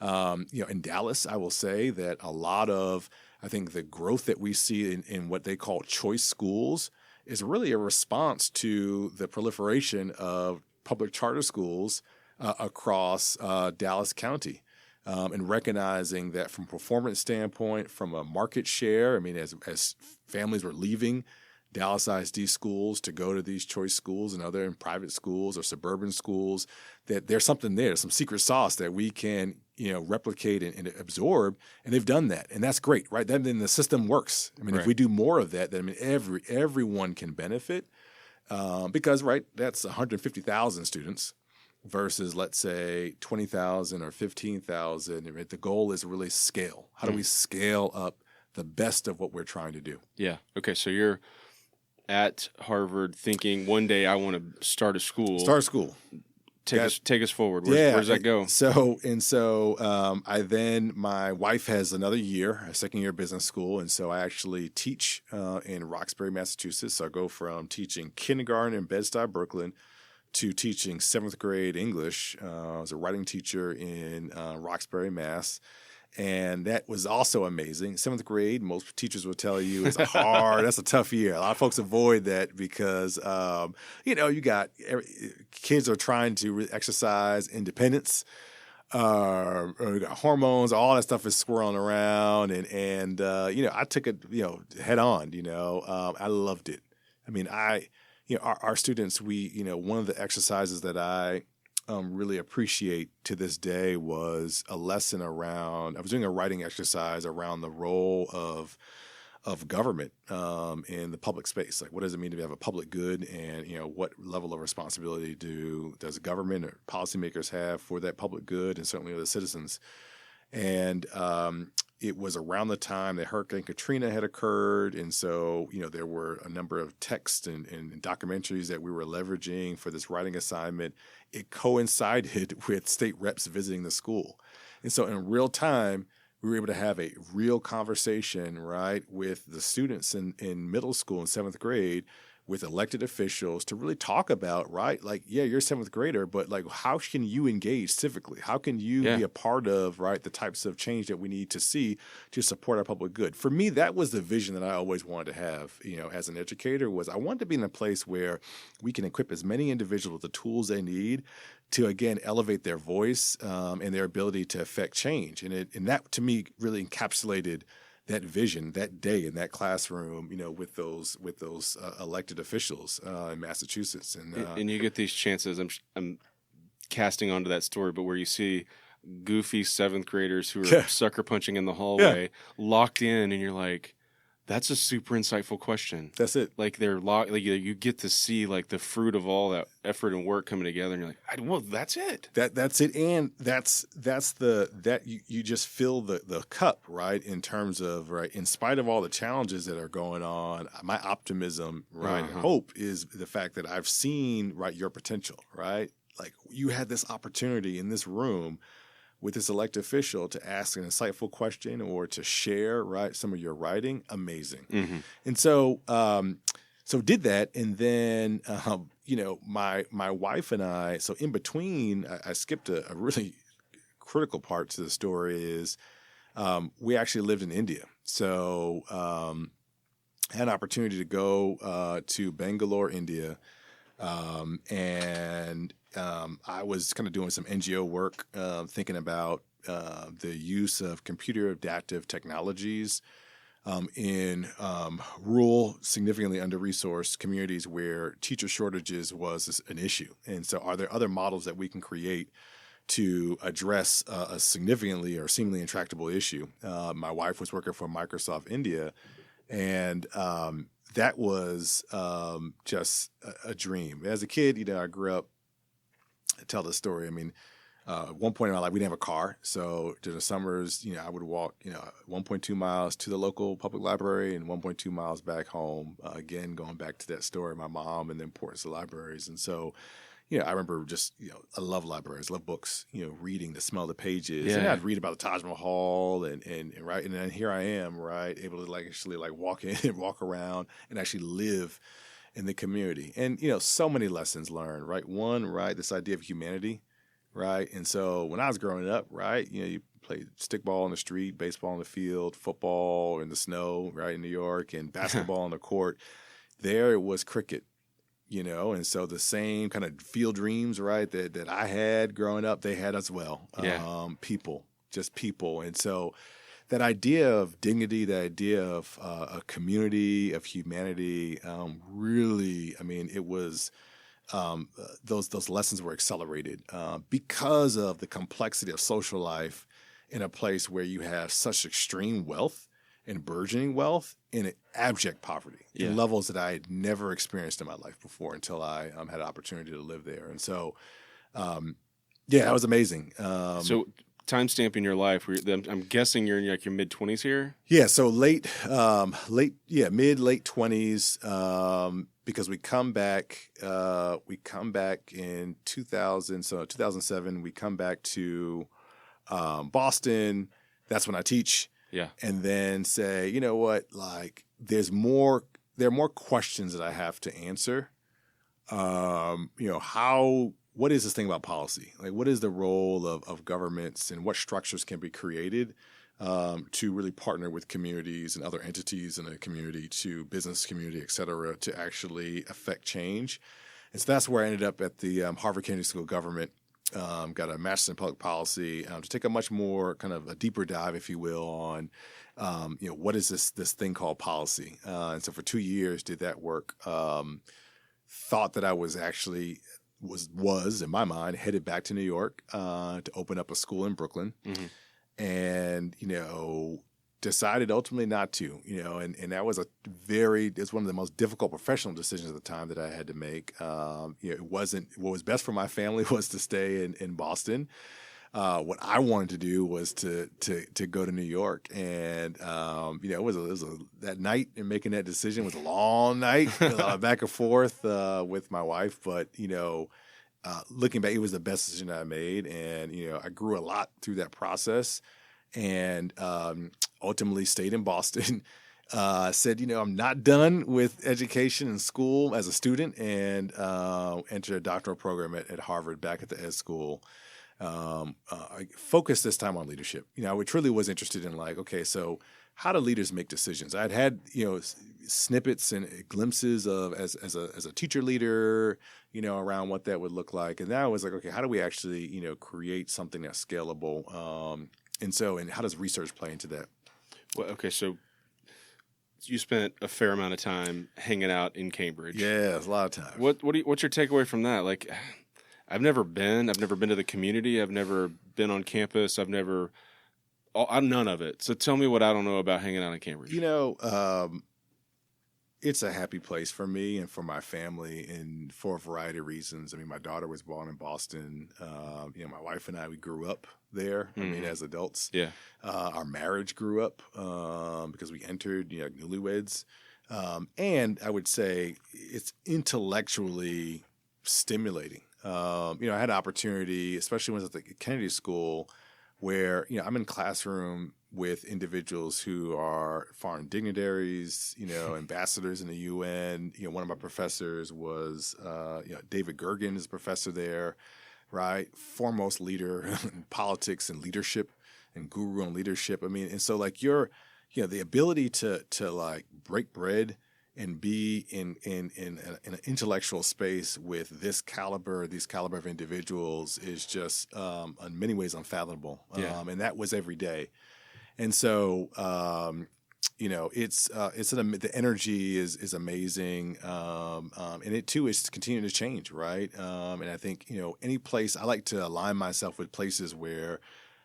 In Dallas, I will say that a lot of, I think, the growth that we see in what they call choice schools is really a response to the proliferation of public charter schools across Dallas County. And recognizing that from a performance standpoint, from a market share, I mean, as families were leaving Dallas ISD schools to go to these choice schools and other private schools or suburban schools, that there's something there, some secret sauce that we can, replicate and absorb. And they've done that. And that's great, right? Then the system works. I mean, if we do more of that, then everyone can benefit because, right, that's 150,000 students. Versus, let's say, 20,000 or 15,000. Right? The goal is really scale. How do we scale up the best of what we're trying to do? Yeah. Okay. So you're at Harvard thinking one day I want to start a school. Take us forward. Where does that go? My wife has another year, a second year business school, and so I actually teach in Roxbury, Massachusetts. So I go from teaching kindergarten in Bed-Stuy, Brooklyn, to teaching 7th grade English. I was a writing teacher in Roxbury, Mass. And that was also amazing. 7th grade, most teachers will tell you, is that's a tough year. A lot of folks avoid that because, you got kids are trying to exercise independence. You got hormones, all that stuff is swirling around. And I took it, head on, I loved it. I mean, our students, one of the exercises that I really appreciate to this day was a lesson around, I was doing a writing exercise around the role of government in the public space. Like, what does it mean to have a public good, and what level of responsibility does government or policymakers have for that public good, and certainly other citizens. And it was around the time that Hurricane Katrina had occurred, and so there were a number of texts and documentaries that we were leveraging for this writing assignment. It coincided with state reps visiting the school, and so in real time, we were able to have a real conversation, right, with the students in middle school and 7th grade, with elected officials to really talk about, right, like, yeah, you're a 7th grader, but like, how can you engage civically? How can you be a part of, right, the types of change that we need to see to support our public good? For me, that was the vision that I always wanted to have, as an educator, was I wanted to be in a place where we can equip as many individuals with the tools they need to again elevate their voice and their ability to affect change. And that to me really encapsulated that vision that day in that classroom, with those elected officials in Massachusetts. And you get these chances. I'm casting onto that story, but where you see goofy 7th graders who are sucker punching in the hallway, locked in, and you're like, that's a super insightful question. That's it. Like they're locked. Like you get to see like the fruit of all that effort and work coming together, and you're like, well, that's it. That's it, and that's you just fill the cup, right? In terms of, right, in spite of all the challenges that are going on, my optimism, right, and hope is the fact that I've seen, right, your potential, right? Like you had this opportunity in this room with this elected official to ask an insightful question or to share, right, some of your writing. Amazing. Mm-hmm. And so did that. And then, my wife and I, so in between, I skipped a really critical part to the story is we actually lived in India. So had an opportunity to go to Bangalore, India, and I was kind of doing some NGO work, thinking about the use of computer adaptive technologies in rural, significantly under-resourced communities where teacher shortages was an issue. And so are there other models that we can create to address a significantly or seemingly intractable issue? My wife was working for Microsoft India, and that was just a dream. As a kid, I grew up, I tell the story. I mean, at one point in my life, we didn't have a car. So during the summers, I would walk, 1.2 miles to the local public library and 1.2 miles back home. Again, going back to that story, my mom and the importance of libraries. And so, I remember just, I love libraries, love books, reading, the smell of the pages. Yeah. And I'd read about the Taj Mahal and right. And then here I am, right, able to actually walk in and walk around and actually live in the community. And, so many lessons learned, right? One, right, this idea of humanity, right? And so when I was growing up, right, you played stickball on the street, baseball on the field, football in the snow, right, in New York, and basketball on the court. There it was cricket, and so the same kind of field dreams, right, that I had growing up, they had as well. Yeah. People. And so that idea of dignity, that idea of a community, of humanity, really, I mean, it was those lessons were accelerated because of the complexity of social life in a place where you have such extreme wealth and burgeoning wealth and abject poverty in levels that I had never experienced in my life before until I had an opportunity to live there. And so, that was amazing. So timestamp in your life, I'm guessing you're in your mid-20s here? Yeah, so mid, late 20s, because we come back in 2000, so 2007, we come back to Boston. That's when I teach. Yeah. And then say, you know what, there are more questions that I have to answer. What is this thing about policy? What is the role of governments and what structures can be created to really partner with communities and other entities in a community, to business community, et cetera, to actually affect change? And so that's where I ended up at the Harvard Kennedy School of Government. Got a master's in public policy to take a much more kind of a deeper dive, if you will, on what is this thing called policy. And so for 2 years did that work. Thought that I was actually was in my mind headed back to New York to open up a school in Brooklyn, and decided ultimately not to. And that was it's one of the most difficult professional decisions at the time that I had to make. It wasn't what was best for my family was to stay in Boston. What I wanted to do was to go to New York, and it was that night, and making that decision was a long night, back and forth with my wife. But looking back, it was the best decision I made, and I grew a lot through that process, and ultimately stayed in Boston. Said, I'm not done with education and school as a student, and entered a doctoral program at Harvard back at the ed school. I focused this time on leadership. I truly was interested in okay, so how do leaders make decisions? I'd had, snippets and glimpses of as a teacher leader, around what that would look like. And now I was like, okay, how do we actually, create something that's scalable? And how does research play into that? Well, okay, so you spent a fair amount of time hanging out in Cambridge. Yeah, it's a lot of time. What's your takeaway from that? Like, I've never been to the community. I've never been on campus. I'm none of it. So tell me what I don't know about hanging out in Cambridge. It's a happy place for me and for my family, and for a variety of reasons. I mean, my daughter was born in Boston. My wife and I, we grew up there. I mean, as adults. Yeah. Our marriage grew up because we entered, newlyweds. And I would say it's intellectually stimulating. I had an opportunity, especially when I was at the Kennedy School, where, I'm in classroom with individuals who are foreign dignitaries, ambassadors in the UN. One of my professors was, David Gergen is a professor there, right? Foremost leader in politics and leadership and guru on leadership. I mean, and so like the ability to like break bread and be in an intellectual space with these caliber of individuals is just in many ways unfathomable. And that was every day. And so, the energy is amazing. And it too is continuing to change. Right. And I think, any place I like to align myself with places where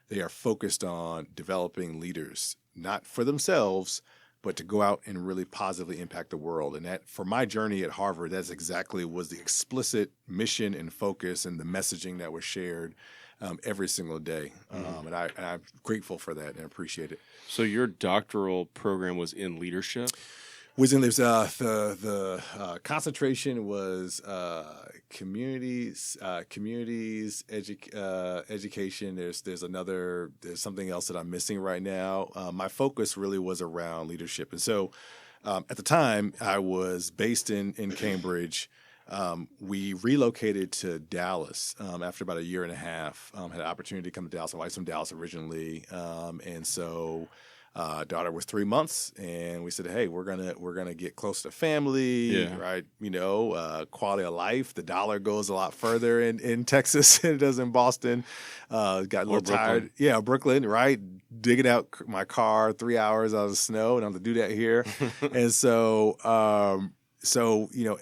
they are focused on developing leaders, not for themselves, but to go out and really positively impact the world. And that, for my journey at Harvard, that's exactly was the explicit mission and focus and the messaging that was shared every single day. And I'm grateful for that and appreciate it. So your doctoral program was in leadership? The concentration was communities, education. There's something else that I'm missing right now. My focus really was around leadership. And so at the time, I was based in Cambridge. We relocated to Dallas after about a year and a half. Had an opportunity to come to Dallas. My wife's from Dallas originally, and so daughter was 3 months, and we said, "Hey, we're gonna get close to family, right? Quality of life. The dollar goes a lot further in Texas than it does in Boston. Got a little tired. Yeah, Brooklyn, right? Digging out my car 3 hours out of the snow, and I have to do that here, and so."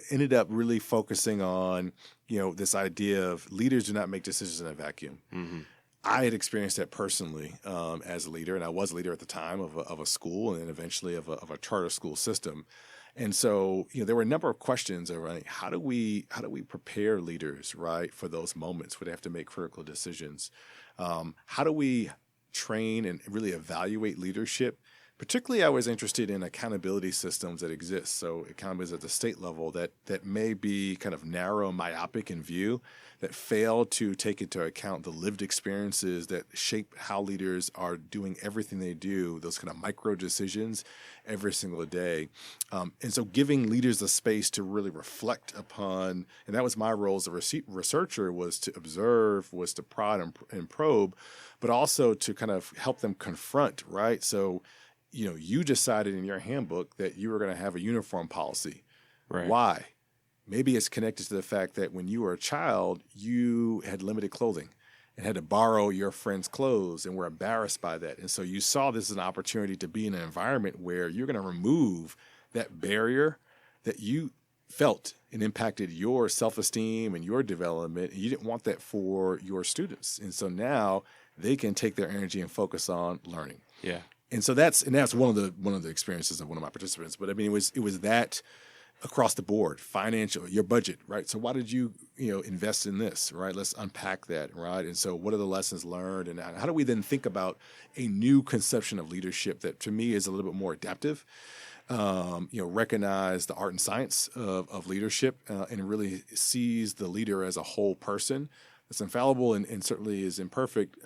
Ended up really focusing on, this idea of leaders do not make decisions in a vacuum. Mm-hmm. I had experienced that personally as a leader, and I was a leader at the time of a school and then eventually of a charter school system. And so, there were a number of questions around how do we prepare leaders, right, for those moments where they have to make critical decisions? How do we train and really evaluate leadership? Particularly, I was interested in accountability systems that exist. So accountability at the state level that may be kind of narrow, myopic in view, that fail to take into account the lived experiences that shape how leaders are doing everything they do, those kind of micro decisions every single day. And so giving leaders the space to really reflect upon, and that was my role as a researcher, was to observe, was to prod and probe, but also to kind of help them confront, right? So you decided in your handbook that you were going to have a uniform policy. Right. Why? Maybe it's connected to the fact that when you were a child, you had limited clothing and had to borrow your friend's clothes and were embarrassed by that. And so you saw this as an opportunity to be in an environment where you're going to remove that barrier that you felt and impacted your self-esteem and your development. And you didn't want that for your students. And so now they can take their energy and focus on learning. Yeah. And so that's one of the experiences of one of my participants. But I mean, it was that across the board, financial, your budget, right? So why did you invest in this, right? Let's unpack that, right? And so what are the lessons learned, and how do we then think about a new conception of leadership that to me is a little bit more adaptive? Recognize the art and science of leadership and really sees the leader as a whole person. It's infallible and certainly is imperfect,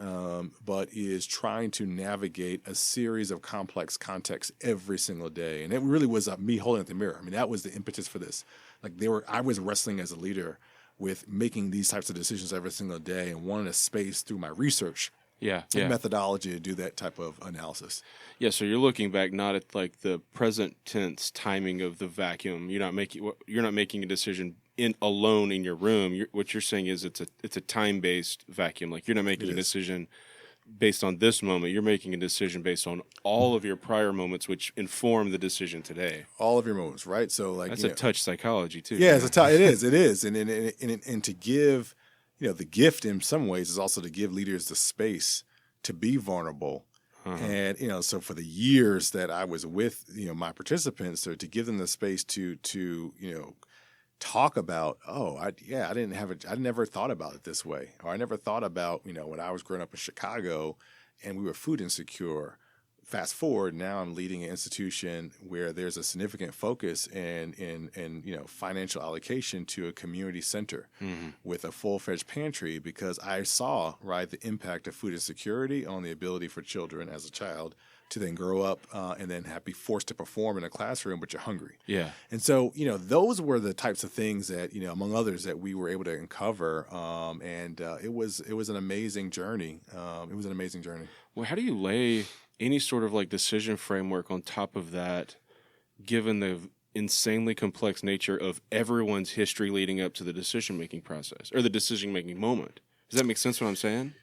but is trying to navigate a series of complex contexts every single day. And it really was me holding up the mirror. I mean, that was the impetus for this. I was wrestling as a leader with making these types of decisions every single day and wanted a space through my research methodology to do that type of analysis. Yeah, so you're looking back not at like the present tense timing of the vacuum. You're not making a decision alone in your room. What you're saying is it's a time-based vacuum. Like you're not making a decision based on this moment. You're making a decision based on all of your prior moments, which inform the decision today. All of your moments, right? So like that's a touch psychology too. Yeah, it is, and to give, the gift in some ways is also to give leaders the space to be vulnerable. And, so for the years that I was with, my participants, or to give them the space to talk about, I never thought about it this way. Or I never thought about, when I was growing up in Chicago and we were food insecure. Fast forward, now I'm leading an institution where there's a significant focus in financial allocation to a community center with a full-fledged pantry, because I saw the impact of food insecurity on the ability for children as a child to then grow up and then be forced to perform in a classroom, but you're hungry. Yeah. And so, those were the types of things that, among others, that we were able to uncover. And it was an amazing journey. Well, how do you lay any sort of like decision framework on top of that, given the insanely complex nature of everyone's history leading up to the decision-making process or the decision-making moment? Does that make sense what I'm saying?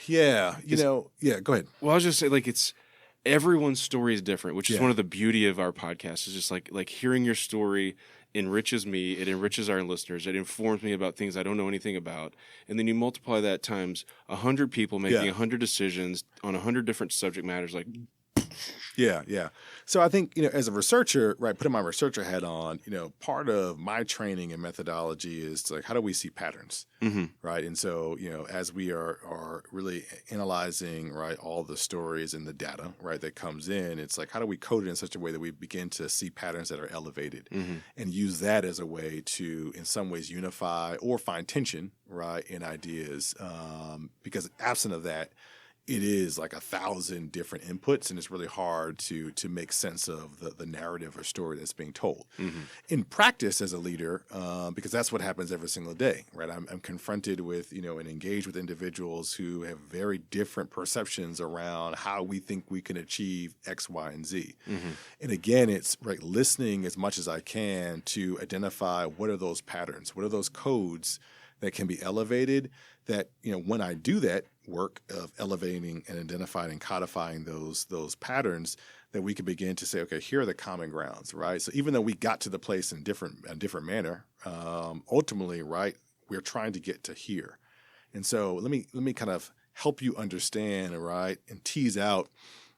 Yeah. Go ahead. Well, I was just saying, like, it's everyone's story is different, which is one of the beauty of our podcast, is just like hearing your story enriches me, it enriches our listeners, it informs me about things I don't know anything about, and then you multiply that times 100 people making 100 decisions on 100 different subject matters. Like, yeah. So I think, as a researcher, putting my researcher hat on, part of my training and methodology is like, how do we see patterns, right? And so, as we are really analyzing, all the stories and the data, that comes in, it's like, how do we code it in such a way that we begin to see patterns that are elevated and use that as a way to, in some ways, unify or find tension, in ideas, because absent of that, it is like 1,000 different inputs, and it's really hard to make sense of the narrative or story that's being told. In practice as a leader, because that's what happens every single day, I'm confronted with, and engaged with individuals who have very different perceptions around how we think we can achieve X, Y, and Z. And again, it's listening as much as I can to identify what are those patterns, what are those codes that can be elevated, that, when I do that work of elevating and identifying and codifying those patterns, that we can begin to say, okay, here are the common grounds, right? So even though we got to the place in a different manner, ultimately, we're trying to get to here. And so let me kind of help you understand, and tease out,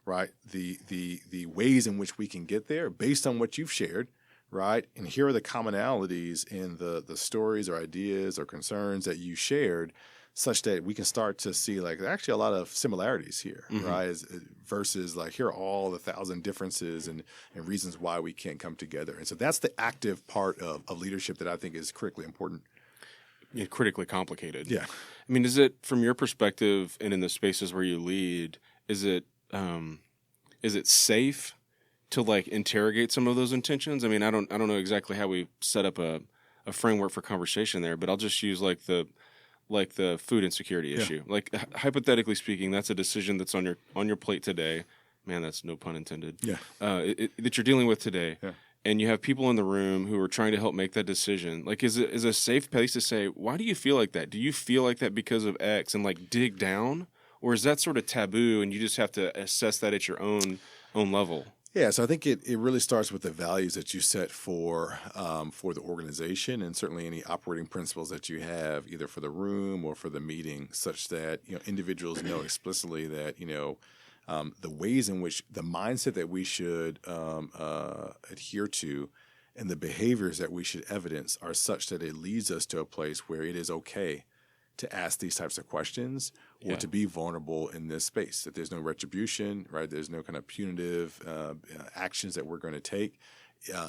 the ways in which we can get there based on what you've shared. And here are the commonalities in the stories or ideas or concerns that you shared, such that we can start to see there are actually a lot of similarities here, versus here are all the 1,000 differences and reasons why we can't come together. And so that's the active part of leadership that I think is critically important. Yeah, critically complicated. Yeah. I mean, is it, from your perspective and in the spaces where you lead, is it safe to interrogate some of those intentions? I mean, I don't know exactly how we set up a framework for conversation there, but I'll just use the food insecurity issue. Hypothetically speaking, that's a decision that's on your plate today. Man, that's no pun intended. Yeah. That you're dealing with today. Yeah. And you have people in the room who are trying to help make that decision. Is a safe place to say, why do you feel like that? Do you feel like that because of X, and dig down? Or is that sort of taboo and you just have to assess that at your own level? Yeah, so I think it really starts with the values that you set for the organization, and certainly any operating principles that you have, either for the room or for the meeting, such that individuals know explicitly that the ways in which the mindset that we should adhere to and the behaviors that we should evidence are such that it leads us to a place where it is okay to ask these types of questions or to be vulnerable in this space, that there's no retribution, There's no kind of punitive actions that we're going to take.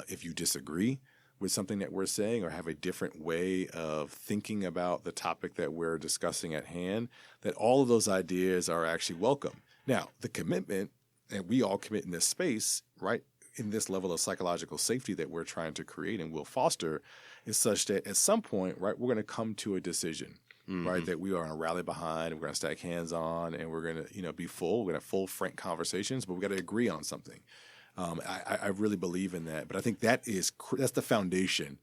If you disagree with something that we're saying or have a different way of thinking about the topic that we're discussing at hand, that all of those ideas are actually welcome. Now, the commitment, and we all commit in this space, in this level of psychological safety that we're trying to create and will foster, is such that at some point, we're going to come to a decision. right? That we are going to rally behind, we're going to stack hands on, and we're going to, be full. We're going to have full, frank conversations, but we got to agree on something. I really believe in that, but I think that's the foundation.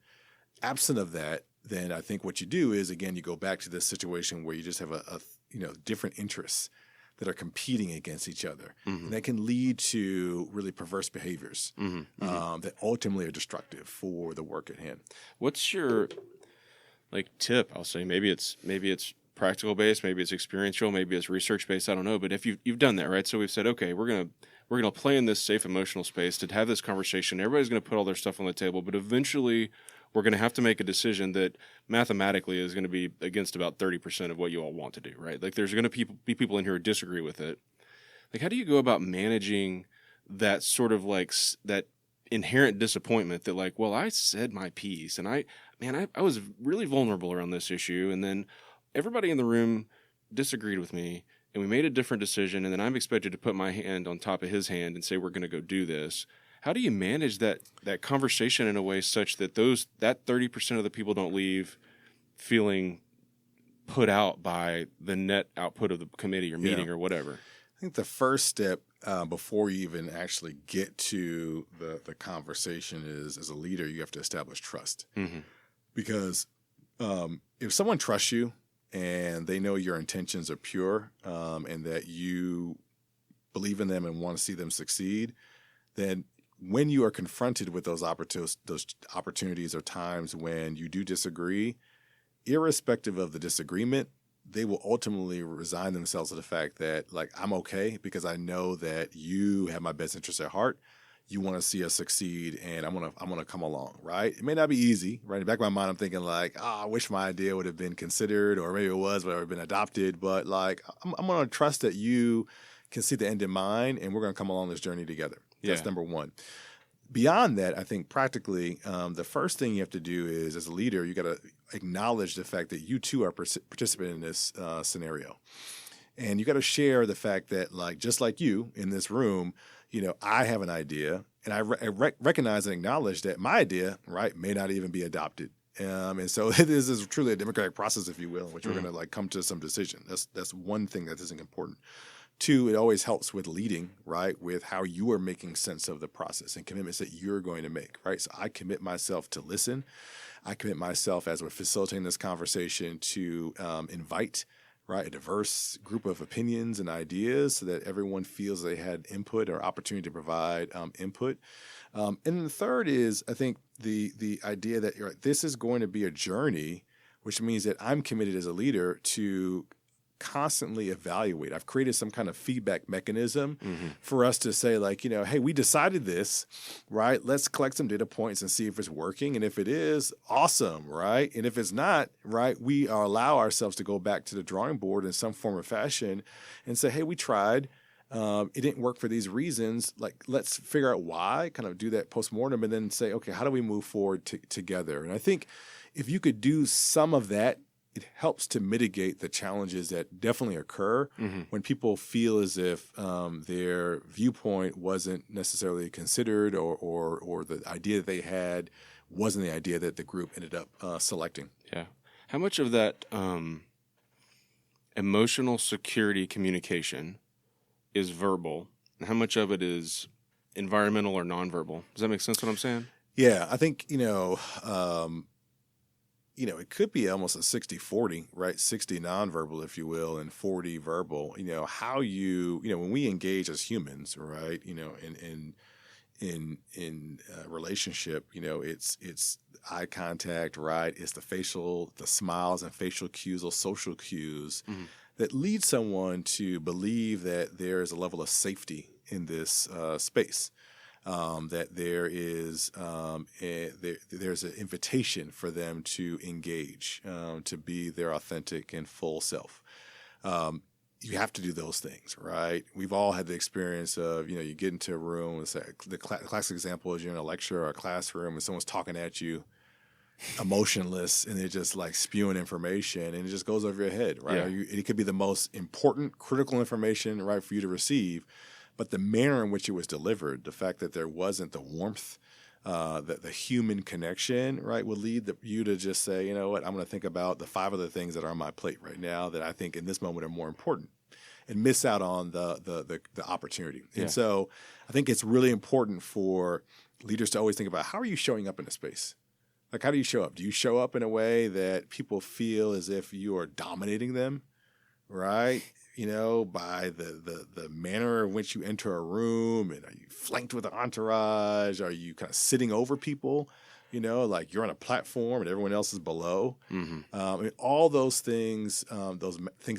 Absent of that, then I think what you do is, again, you go back to this situation where you just have a different interests that are competing against each other. And that can lead to really perverse behaviors that ultimately are destructive for the work at hand. What's your tip? I'll say maybe it's practical based, maybe it's experiential, maybe it's research based. I don't know, but if you've done that, right? So we've said, okay, we're gonna play in this safe emotional space to have this conversation. Everybody's gonna put all their stuff on the table, but eventually we're going to have to make a decision that mathematically is going to be against about 30% of what you all want to do, right? Like there's going to be people in here who disagree with it. Like how do you go about managing that sort of that inherent disappointment that well, I said my piece and I was really vulnerable around this issue, and then everybody in the room disagreed with me and we made a different decision, and then I'm expected to put my hand on top of his hand and say we're going to go do this. How do you manage that conversation in a way such that that 30% of the people don't leave feeling put out by the net output of the committee or meeting or whatever? I think the first step before you even actually get to the conversation is, as a leader, you have to establish trust. Because if someone trusts you and they know your intentions are pure and that you believe in them and want to see them succeed, then when you are confronted with those opportunities or times when you do disagree, irrespective of the disagreement, they will ultimately resign themselves to the fact that I'm okay because I know that you have my best interest at heart. You want to see us succeed, and I'm gonna come along, right? It may not be easy, right? In the back of my mind, I'm thinking I wish my idea would have been considered, or maybe it was, but it would have been adopted. But I'm gonna trust that you can see the end in mind, and we're gonna come along this journey together. That's number one. Beyond that, I think practically, the first thing you have to do is, as a leader, you got to acknowledge the fact that you too are participating in this scenario. And you got to share the fact that, just like you in this room, I have an idea, and I recognize and acknowledge that my idea, right, may not even be adopted. And so this is truly a democratic process, if you will, in which we're going to come to some decision. That's one thing that is important. Two, it always helps with leading, right, with how you are making sense of the process and commitments that you're going to make, right? So I commit myself to listen. I commit myself, as we're facilitating this conversation, to invite, right, a diverse group of opinions and ideas so that everyone feels they had input or opportunity to provide input. And then the third is, I think, the idea that this is going to be a journey, which means that I'm committed as a leader to constantly evaluate. I've created some kind of feedback mechanism for us to say, hey, we decided this, right? Let's collect some data points and see if it's working. And if it is, awesome, right? And if it's not, right, we allow ourselves to go back to the drawing board in some form or fashion and say, hey, we tried. It didn't work for these reasons. Let's figure out why, kind of do that postmortem, and then say, okay, how do we move forward together? And I think if you could do some of that, it helps to mitigate the challenges that definitely occur when people feel as if their viewpoint wasn't necessarily considered, or the idea that they had wasn't the idea that the group ended up selecting. Yeah. How much of that emotional security communication is verbal, and how much of it is environmental or nonverbal? Does that make sense what I'm saying? Yeah, I think, it could be almost a 60-40, right? 60 nonverbal, if you will, and 40 verbal. How when we engage as humans, right? In relationship, it's eye contact, right? It's the smiles and facial cues, those social cues that lead someone to believe that there is a level of safety in this space. That there is there's an invitation for them to engage, to be their authentic and full self. You have to do those things, right? We've all had the experience of, you get into a room. The classic example is you're in a lecture or a classroom and someone's talking at you, emotionless, and they're just spewing information, and it just goes over your head, right? Yeah. It could be the most important, critical information, right, for you to receive. But the manner in which it was delivered, the fact that there wasn't the warmth, the human connection, right, will lead you to just say, you know what, I'm going to think about the 5 other things that are on my plate right now that I think in this moment are more important, and miss out on the opportunity. Yeah. And so I think it's really important for leaders to always think about, how are you showing up in a space? Like, how do you show up? Do you show up in a way that people feel as if you are dominating them, right? You know, by the manner in which you enter a room, and are you flanked with an entourage? Are you kind of sitting over people? You know, like you're on a platform and everyone else is below. Mm-hmm. I mean, all those things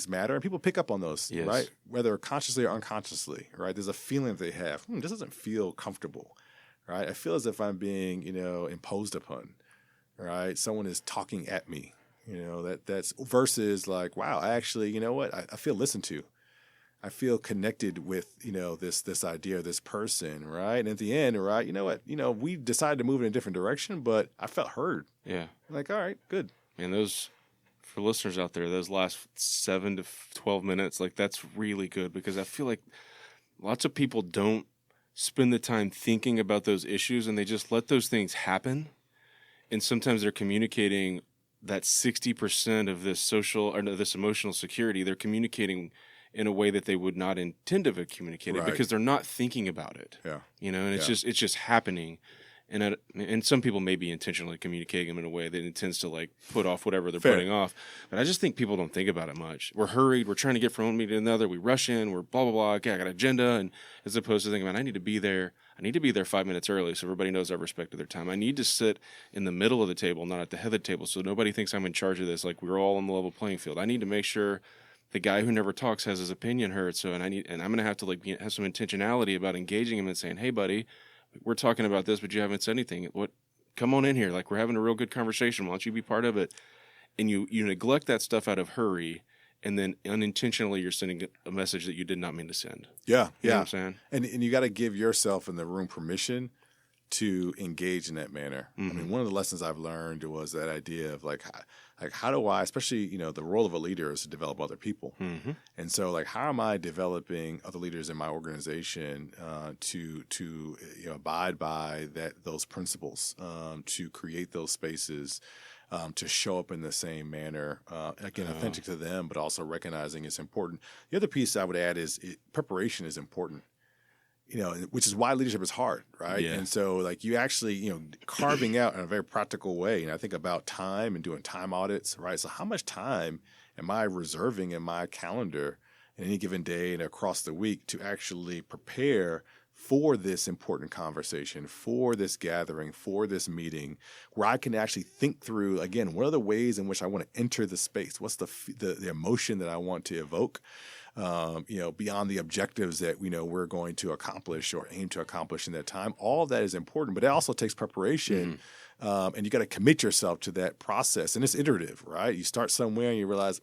matter, and people pick up on those, Yes. right? Whether consciously or unconsciously, right? There's a feeling that they have. This doesn't feel comfortable, right? I feel as if I'm being, imposed upon, right? Someone is talking at me. That's versus like, wow, I actually, you know what? I feel listened to. I feel connected with, this idea, this person, right? And at the end, right, you know what? We decided to move in a different direction, but I felt heard. Yeah. Like, all right, good. And those, for listeners out there, those last 7 to 12 minutes, like that's really good, because I feel like lots of people don't spend the time thinking about those issues, and they just let those things happen. And sometimes they're communicating that 60% of this social or this emotional security, they're communicating in a way that they would not intend to have communicated, Right. because they're not thinking about it. Yeah. And it's just happening. And some people may be intentionally communicating them in a way that intends to like put off whatever they're Fair. putting off. But I just think people don't think about it much. We're hurried. We're trying to get from one meeting to another. We rush in. We're blah, blah, blah. Okay, I got an agenda. And as opposed to thinking about, I need to be there 5 minutes early so everybody knows I've respected their time. I need to sit in the middle of the table, not at the head of the table, so nobody thinks I'm in charge of this. Like we're all on the level playing field. I need to make sure the guy who never talks has his opinion heard. So, and I'm going to have to like have some intentionality about engaging him and saying, hey, buddy, we're talking about this, but you haven't said anything. Come on in here. Like we're having a real good conversation. Why don't you be part of it? And you neglect that stuff out of hurry, and then unintentionally you're sending a message that you did not mean to send. Yeah. You know what I'm saying? And you got to give yourself in the room permission to engage in that manner. Mm-hmm. I mean, one of the lessons I've learned was that idea of like how do I, especially, the role of a leader is to develop other people. Mm-hmm. And so like, how am I developing other leaders in my organization to abide by those principles, to create those spaces, to show up in the same manner, again, authentic to them, but also recognizing it's important. The other piece I would add is preparation is important. Which is why leadership is hard, right? Yeah. And so, like, you actually, carving out in a very practical way. And I think about time and doing time audits, right? So how much time am I reserving in my calendar in any given day and across the week to actually prepare for this important conversation, for this gathering, for this meeting, where I can actually think through, again, what are the ways in which I want to enter the space? What's the emotion that I want to evoke? Beyond the objectives that we're going to accomplish or aim to accomplish in that time. All of that is important, but it also takes preparation, and you got to commit yourself to that process. And it's iterative, right? You start somewhere and you realize,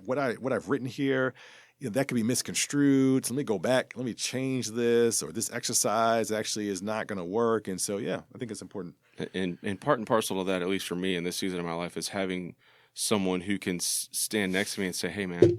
what I've written here, that could be misconstrued. So let me go back. Let me change this, or this exercise actually is not going to work. And so, yeah, I think it's important. And part and parcel of that, at least for me in this season of my life, is having someone who can stand next to me and say, hey, man,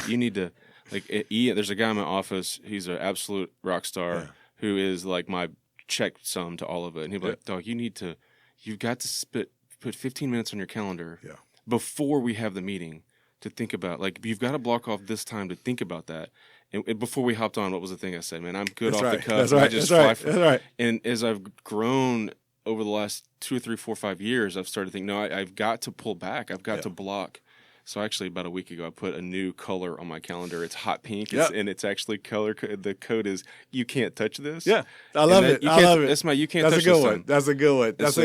you need to, like, there's a guy in my office, he's an absolute rock star who is like my checksum to all of it. And he'll be like, dog, you've got to put 15 minutes on your calendar before we have the meeting to think about, like, you've got to block off this time to think about that. And before we hopped on, what was the thing I said, man? I'm good the cuff. That's right. And as I've grown over the last 2 or 3, 4, 5 years, I've started thinking, no, I've got to pull back. I've got to block. So actually, about a week ago, I put a new color on my calendar. It's hot pink, and it's actually color. The code is "You can't touch this." Yeah, I love it. That's my "You can't touch this." That's a good one. That's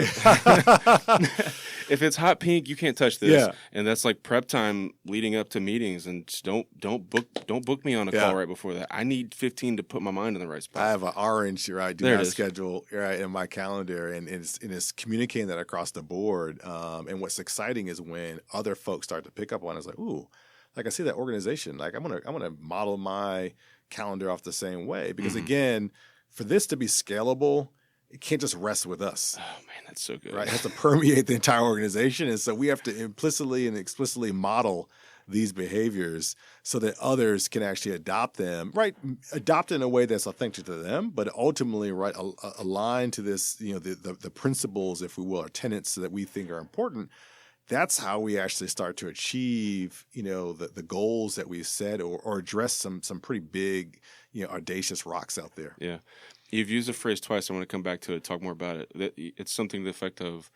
if it's hot pink, you can't touch this. Yeah. And that's like prep time leading up to meetings. And just don't book me on a call right before that. I need 15 to put my mind in the right spot. I have an orange do not schedule in my calendar, and it's communicating that across the board. And what's exciting is when other folks start to pick up on it. It's like, ooh, like I see that organization. Like I'm gonna model my calendar off the same way, because again, for this to be scalable, it can't just rest with us. Oh man, that's so good. Right, it has to permeate the entire organization, and so we have to implicitly and explicitly model these behaviors so that others can actually adopt them, right? Adopt in a way that's authentic to them, but ultimately, right, align to this, the principles, if we will, or tenets that we think are important. That's how we actually start to achieve, the goals that we set or address some pretty big, audacious rocks out there. Yeah. You've used the phrase twice. I want to come back to it, talk more about it. It's something to the effect of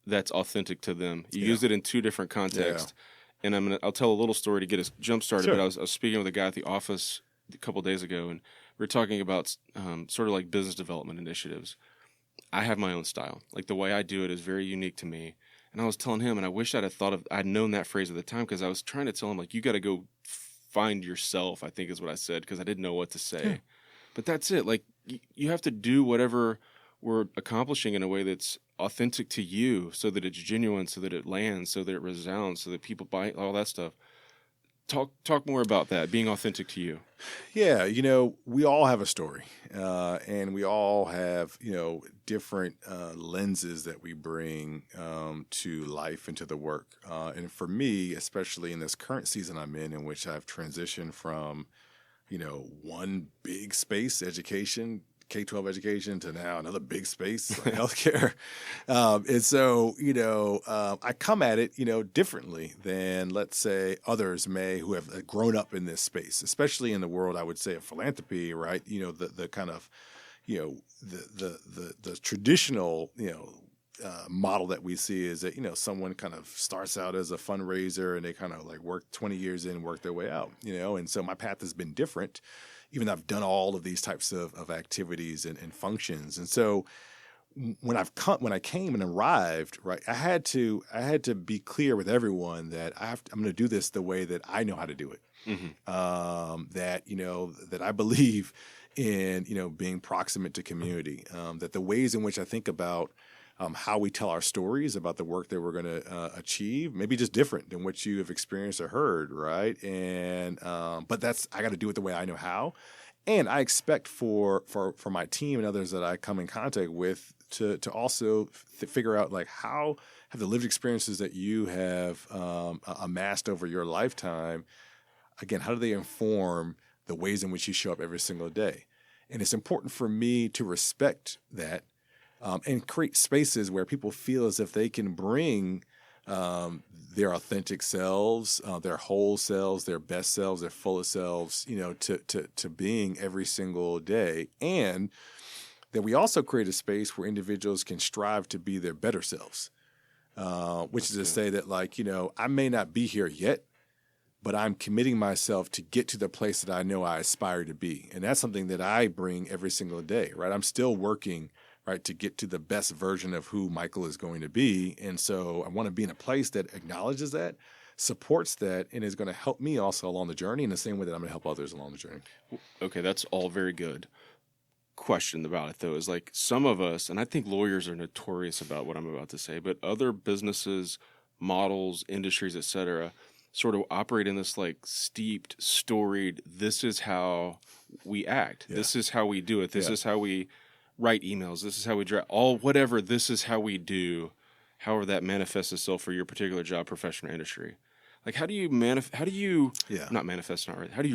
that's authentic to them. You used it in two different contexts. Yeah. And I'll tell a little story to get us jump started. Sure. But I was speaking with a guy at the office a couple of days ago, and we were talking about sort of like business development initiatives. I have my own style. Like the way I do it is very unique to me. And I was telling him, and I wish I'd known that phrase at the time, because I was trying to tell him, like, you got to go find yourself, I think is what I said, because I didn't know what to say. Yeah. But that's it. Like, you have to do whatever we're accomplishing in a way that's authentic to you, so that it's genuine, so that it lands, so that it resounds, so that people buy all that stuff. Talk more about that, being authentic to you. Yeah, we all have a story, and we all have, different lenses that we bring to life and to the work. And for me, especially in this current season I'm in which I've transitioned from, one big space, education, K-12 education, to now another big space, like healthcare. And so, I come at it, differently than, let's say, others may who have grown up in this space, especially in the world, I would say, of philanthropy, right? The kind of, the traditional, model that we see is that, someone kind of starts out as a fundraiser and they kind of like work 20 years in, work their way out, and so my path has been different, even though I've done all of these types of activities and functions. And so when I came and arrived, right, I had to be clear with everyone that I'm going to do this the way that I know how to do it. Mm-hmm. That I believe in, being proximate to community, that the ways in which I think about how we tell our stories about the work that we're going to achieve, maybe just different than what you have experienced or heard, right? And but I got to do it the way I know how, and I expect for my team and others that I come in contact with to also figure out, like, how have the lived experiences that you have amassed over your lifetime, again, how do they inform the ways in which you show up every single day? And it's important for me to respect that. And create spaces where people feel as if they can bring their authentic selves, their whole selves, their best selves, their fullest selves, to being every single day. And that we also create a space where individuals can strive to be their better selves, which is to say that, like, I may not be here yet, but I'm committing myself to get to the place that I know I aspire to be. And that's something that I bring every single day, right? I'm still working, right, to get to the best version of who Michael is going to be. And so I want to be in a place that acknowledges that, supports that, and is going to help me also along the journey in the same way that I'm going to help others along the journey. Okay, that's all very good. Question about it, though, is like some of us, and I think lawyers are notorious about what I'm about to say, but other businesses, models, industries, et cetera, sort of operate in this like steeped, storied, this is how we act. Yeah. This is how we do it. This is how we write emails. This is how we draft whatever. This is how we do, however that manifests itself for your particular job, profession, or industry. Like, how do you how do you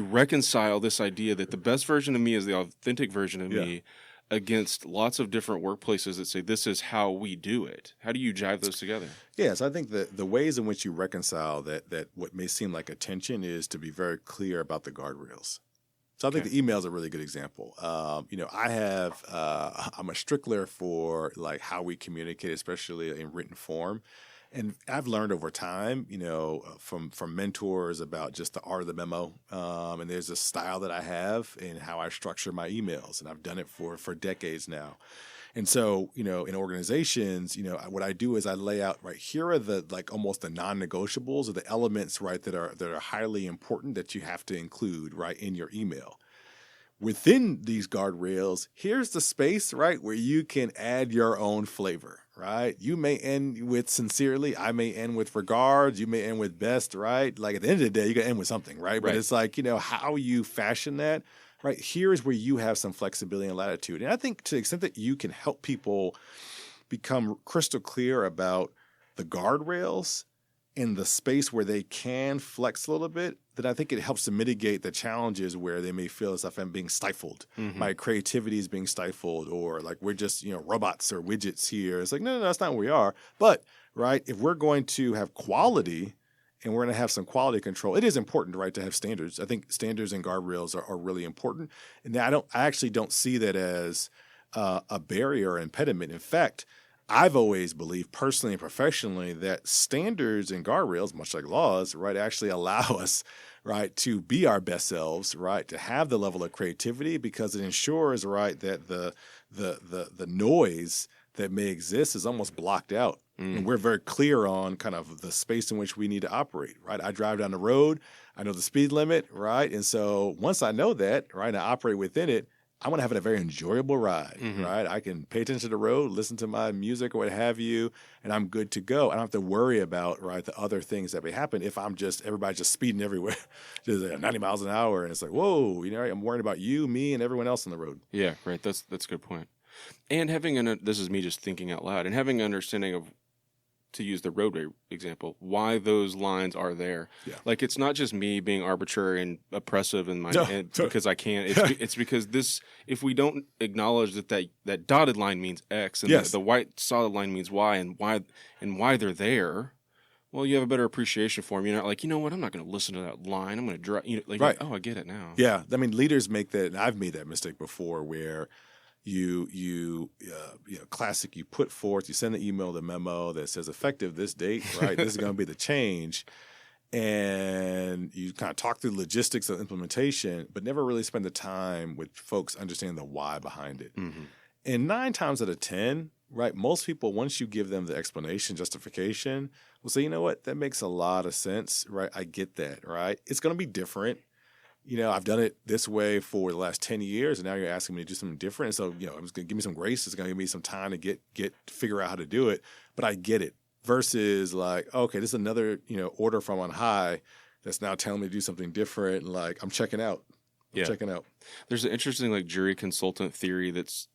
reconcile this idea that the best version of me is the authentic version of me against lots of different workplaces that say this is how we do it? How do you jive those together? Yes, I think that the ways in which you reconcile that what may seem like a tension is to be very clear about the guardrails. So I think the email is a really good example. I'm a stickler for like how we communicate, especially in written form. And I've learned over time, from mentors about just the art of the memo. And there's a style that I have in how I structure my emails, and I've done it for decades now. And so, in organizations, what I do is I lay out, right, here are the, like, almost the non-negotiables or the elements, right, that are highly important that you have to include, right, in your email. Within these guardrails, here's the space, right, where you can add your own flavor, right? You may end with sincerely. I may end with regards. You may end with best, right? Like, at the end of the day, you got to end with something, right? But it's like, how you fashion that, right? Here's where you have some flexibility and latitude. And I think to the extent that you can help people become crystal clear about the guardrails in the space where they can flex a little bit, then I think it helps to mitigate the challenges where they may feel as if I'm being stifled. My creativity is being stifled, or like we're just, robots or widgets here. It's like, no, that's not where we are. But, right, if we're going to have quality and we're going to have some quality control, it is important, right, to have standards. I think standards and guardrails are really important. And I actually don't see that as a barrier or impediment. In fact, I've always believed personally and professionally that standards and guardrails, much like laws, right, actually allow us, right, to be our best selves, right, to have the level of creativity, because it ensures, right, that the noise that may exist is almost blocked out. And we're very clear on kind of the space in which we need to operate, right? I drive down the road, I know the speed limit, right? And so once I know that, right, and I operate within it, I want to have a very enjoyable ride, right? I can pay attention to the road, listen to my music or what have you, and I'm good to go. I don't have to worry about, right, the other things that may happen if everybody's just speeding everywhere, just 90 miles an hour. And it's like, whoa, I'm worrying about you, me, and everyone else on the road. Yeah, right. That's a good point. And this is me just thinking out loud, and having an understanding of, to use the roadway example, why those lines are there. Yeah. Like, it's not just me being arbitrary and oppressive in my because I can't. It's because if we don't acknowledge that dotted line means X and the white solid line means Y, and why they're there, well, you have a better appreciation for them. You're not like, you know what, I'm not going to listen to that line. I'm going to drive. Right. Oh, I get it now. Yeah. I mean, leaders make that, and I've made that mistake before, where you classic, you put forth, you send the email, the memo that says effective this date, right? This is going to be the change. And you kind of talk through the logistics of implementation, but never really spend the time with folks understanding the why behind it. And 9 times out of 10, right, most people, once you give them the explanation, justification, will say, you know what, that makes a lot of sense, right? I get that, right? It's going to be different. I've done it this way for the last 10 years, and now you're asking me to do something different. So, I'm just going to give me some grace. It's going to give me some time to figure out how to do it. But I get it. Versus like, okay, this is another, order from on high that's now telling me to do something different. And like, I'm checking out. Checking out. There's an interesting jury consultant theory that's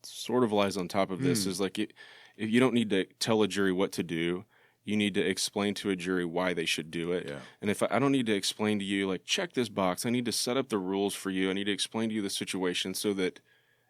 sort of lies on top of this. Is like, if you don't need to tell a jury what to do, you need to explain to a jury why they should do it. Yeah. And if I don't need to explain to you, like, check this box, I need to set up the rules for you. I need to explain to you the situation so that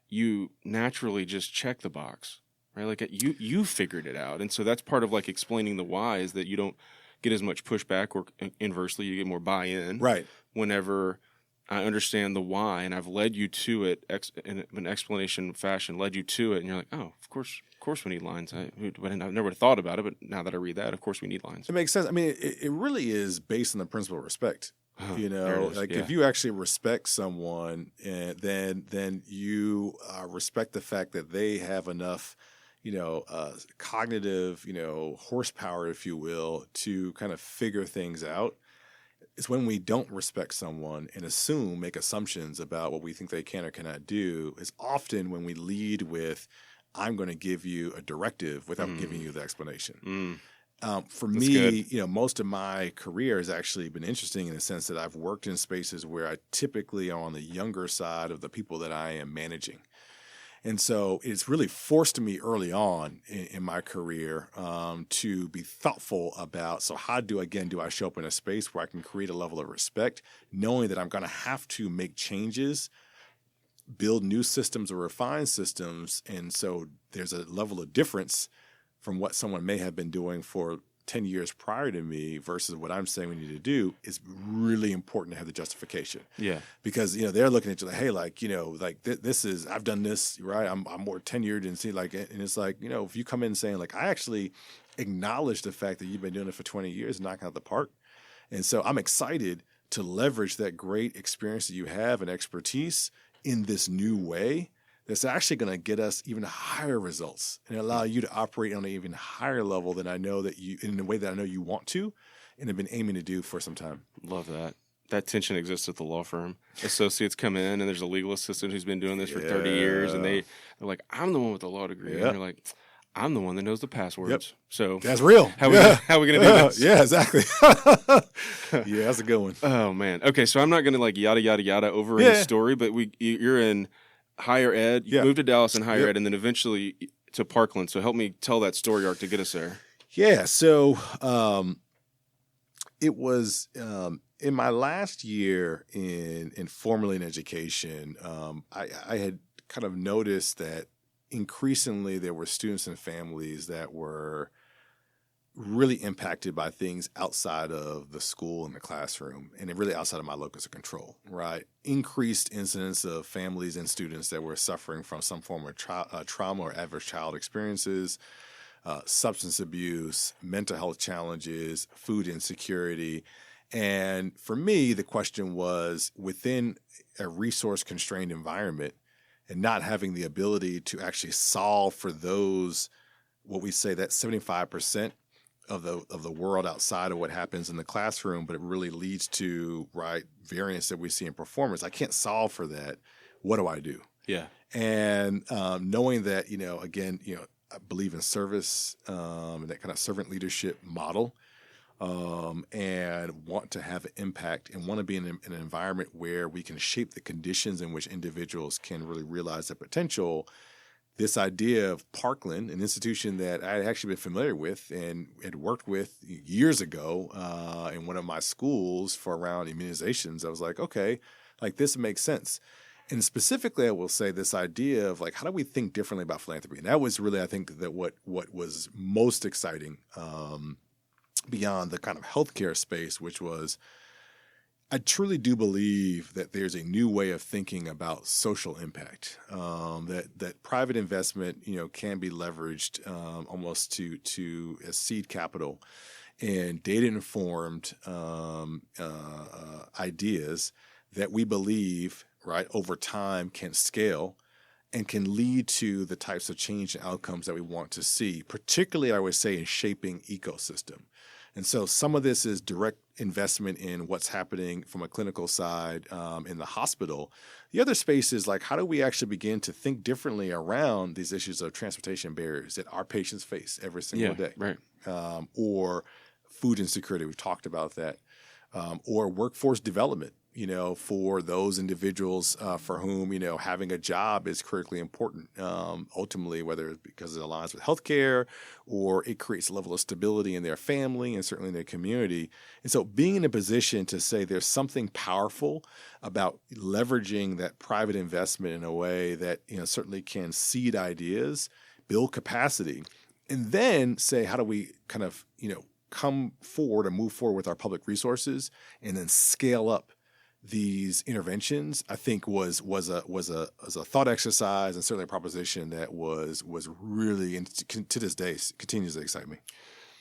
you naturally just check the box, right? Like, you figured it out. And so that's part of like explaining the why, is that you don't get as much pushback, or inversely, you get more buy-in. Right. Whenever I understand the why and I've led you to it in an explanation fashion, led you to it, and you're like, oh, of course we need lines. I've never thought about it, but now that I read that, of course we need lines. It makes sense. I mean, it really is based on the principle of respect. If you actually respect someone, then you respect the fact that they have enough, cognitive, horsepower, if you will, to kind of figure things out. It's when we don't respect someone and make assumptions about what we think they can or cannot do. It's often when we lead with, I'm going to give you a directive without giving you the explanation. For That's me, good. Most of my career has actually been interesting in the sense that I've worked in spaces where I typically are on the younger side of the people that I am managing. And so it's really forced me early on in my career to be thoughtful about, so how do I show up in a space where I can create a level of respect, knowing that I'm going to have to make changes, build new systems or refine systems. And so there's a level of difference from what someone may have been doing for 10 years prior to me versus what I'm saying we need to do. Is really important to have the justification. Yeah. Because, they're looking at you like, hey, this is, I've done this, right? I'm more tenured and and it's like, if you come in saying like, I actually acknowledge the fact that you've been doing it for 20 years, knocking out the park. And so I'm excited to leverage that great experience that you have and expertise in this new way that's actually going to get us even higher results and allow you to operate on an even higher level than I know that you, in a way that I know you want to and have been aiming to do for some time. Love that. That tension exists at the law firm. Associates come in and there's a legal assistant who's been doing this for 30 years and they're like, I'm the one with the law degree. And you're like, I'm the one that knows the passwords. Yep. So that's real. How are we going to do this? Yeah, exactly. Yeah, that's a good one. Oh man. Okay. So I'm not going to yada, yada, yada over any story, but you're in higher ed, you moved to Dallas in higher ed, and then eventually to Parkland. So help me tell that story arc to get us there. Yeah. So It was in my last year in formally in education, I had kind of noticed that increasingly there were students and families that were really impacted by things outside of the school and the classroom, and really outside of my locus of control, right? Increased incidence of families and students that were suffering from some form of trauma or adverse child experiences, substance abuse, mental health challenges, food insecurity. And for me, the question was, within a resource-constrained environment and not having the ability to actually solve for those, what we say, that 75% of the world outside of what happens in the classroom, but it really leads to variance that we see in performance. I can't solve for that. What do I do? Yeah. And knowing that, again, I believe in service and that kind of servant leadership model, and want to have an impact and want to be in an environment where we can shape the conditions in which individuals can really realize their potential. This idea of Parkland, an institution that I had actually been familiar with and had worked with years ago in one of my schools for around immunizations, I was like, okay, this makes sense. And specifically, I will say this idea of how do we think differently about philanthropy? And that was really, I think, that what was most exciting beyond the kind of healthcare space, which was, I truly do believe that there's a new way of thinking about social impact, that private investment, can be leveraged almost to as seed capital and data-informed ideas that we believe, over time can scale and can lead to the types of change and outcomes that we want to see, particularly, I would say, in shaping ecosystem. And so some of this is direct investment in what's happening from a clinical side in the hospital. The other space is how do we actually begin to think differently around these issues of transportation barriers that our patients face every single day, right? Or food insecurity. We've talked about that, or workforce development. For those individuals for whom, having a job is critically important, ultimately, whether it's because it aligns with healthcare or it creates a level of stability in their family and certainly in their community. And so being in a position to say there's something powerful about leveraging that private investment in a way that, certainly can seed ideas, build capacity, and then say, how do we kind of, come forward and move forward with our public resources and then scale up these interventions, I think was a thought exercise and certainly a proposition that was really, and to this day, continues to excite me.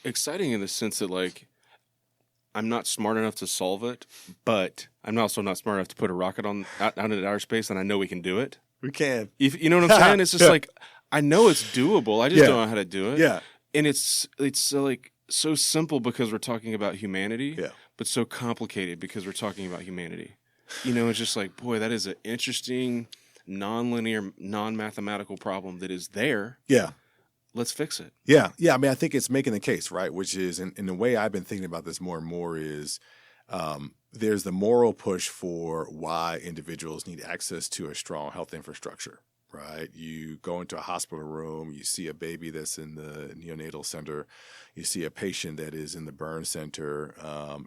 Exciting in the sense that I'm not smart enough to solve it, but I'm also not smart enough to put a rocket out into outer space, and I know we can do it. We can. You know what I'm saying? It's just I know it's doable. I just don't know how to do it. Yeah. And it's so simple because we're talking about humanity, but so complicated because we're talking about humanity. It's just boy, that is an interesting, non-linear, non-mathematical problem that is there. Yeah. Let's fix it. Yeah. Yeah. I mean, I think it's making the case, right? Which is, and the way I've been thinking about this more and more is there's the moral push for why individuals need access to a strong health infrastructure. Right. You go into a hospital room, you see a baby that's in the neonatal center, you see a patient that is in the burn center,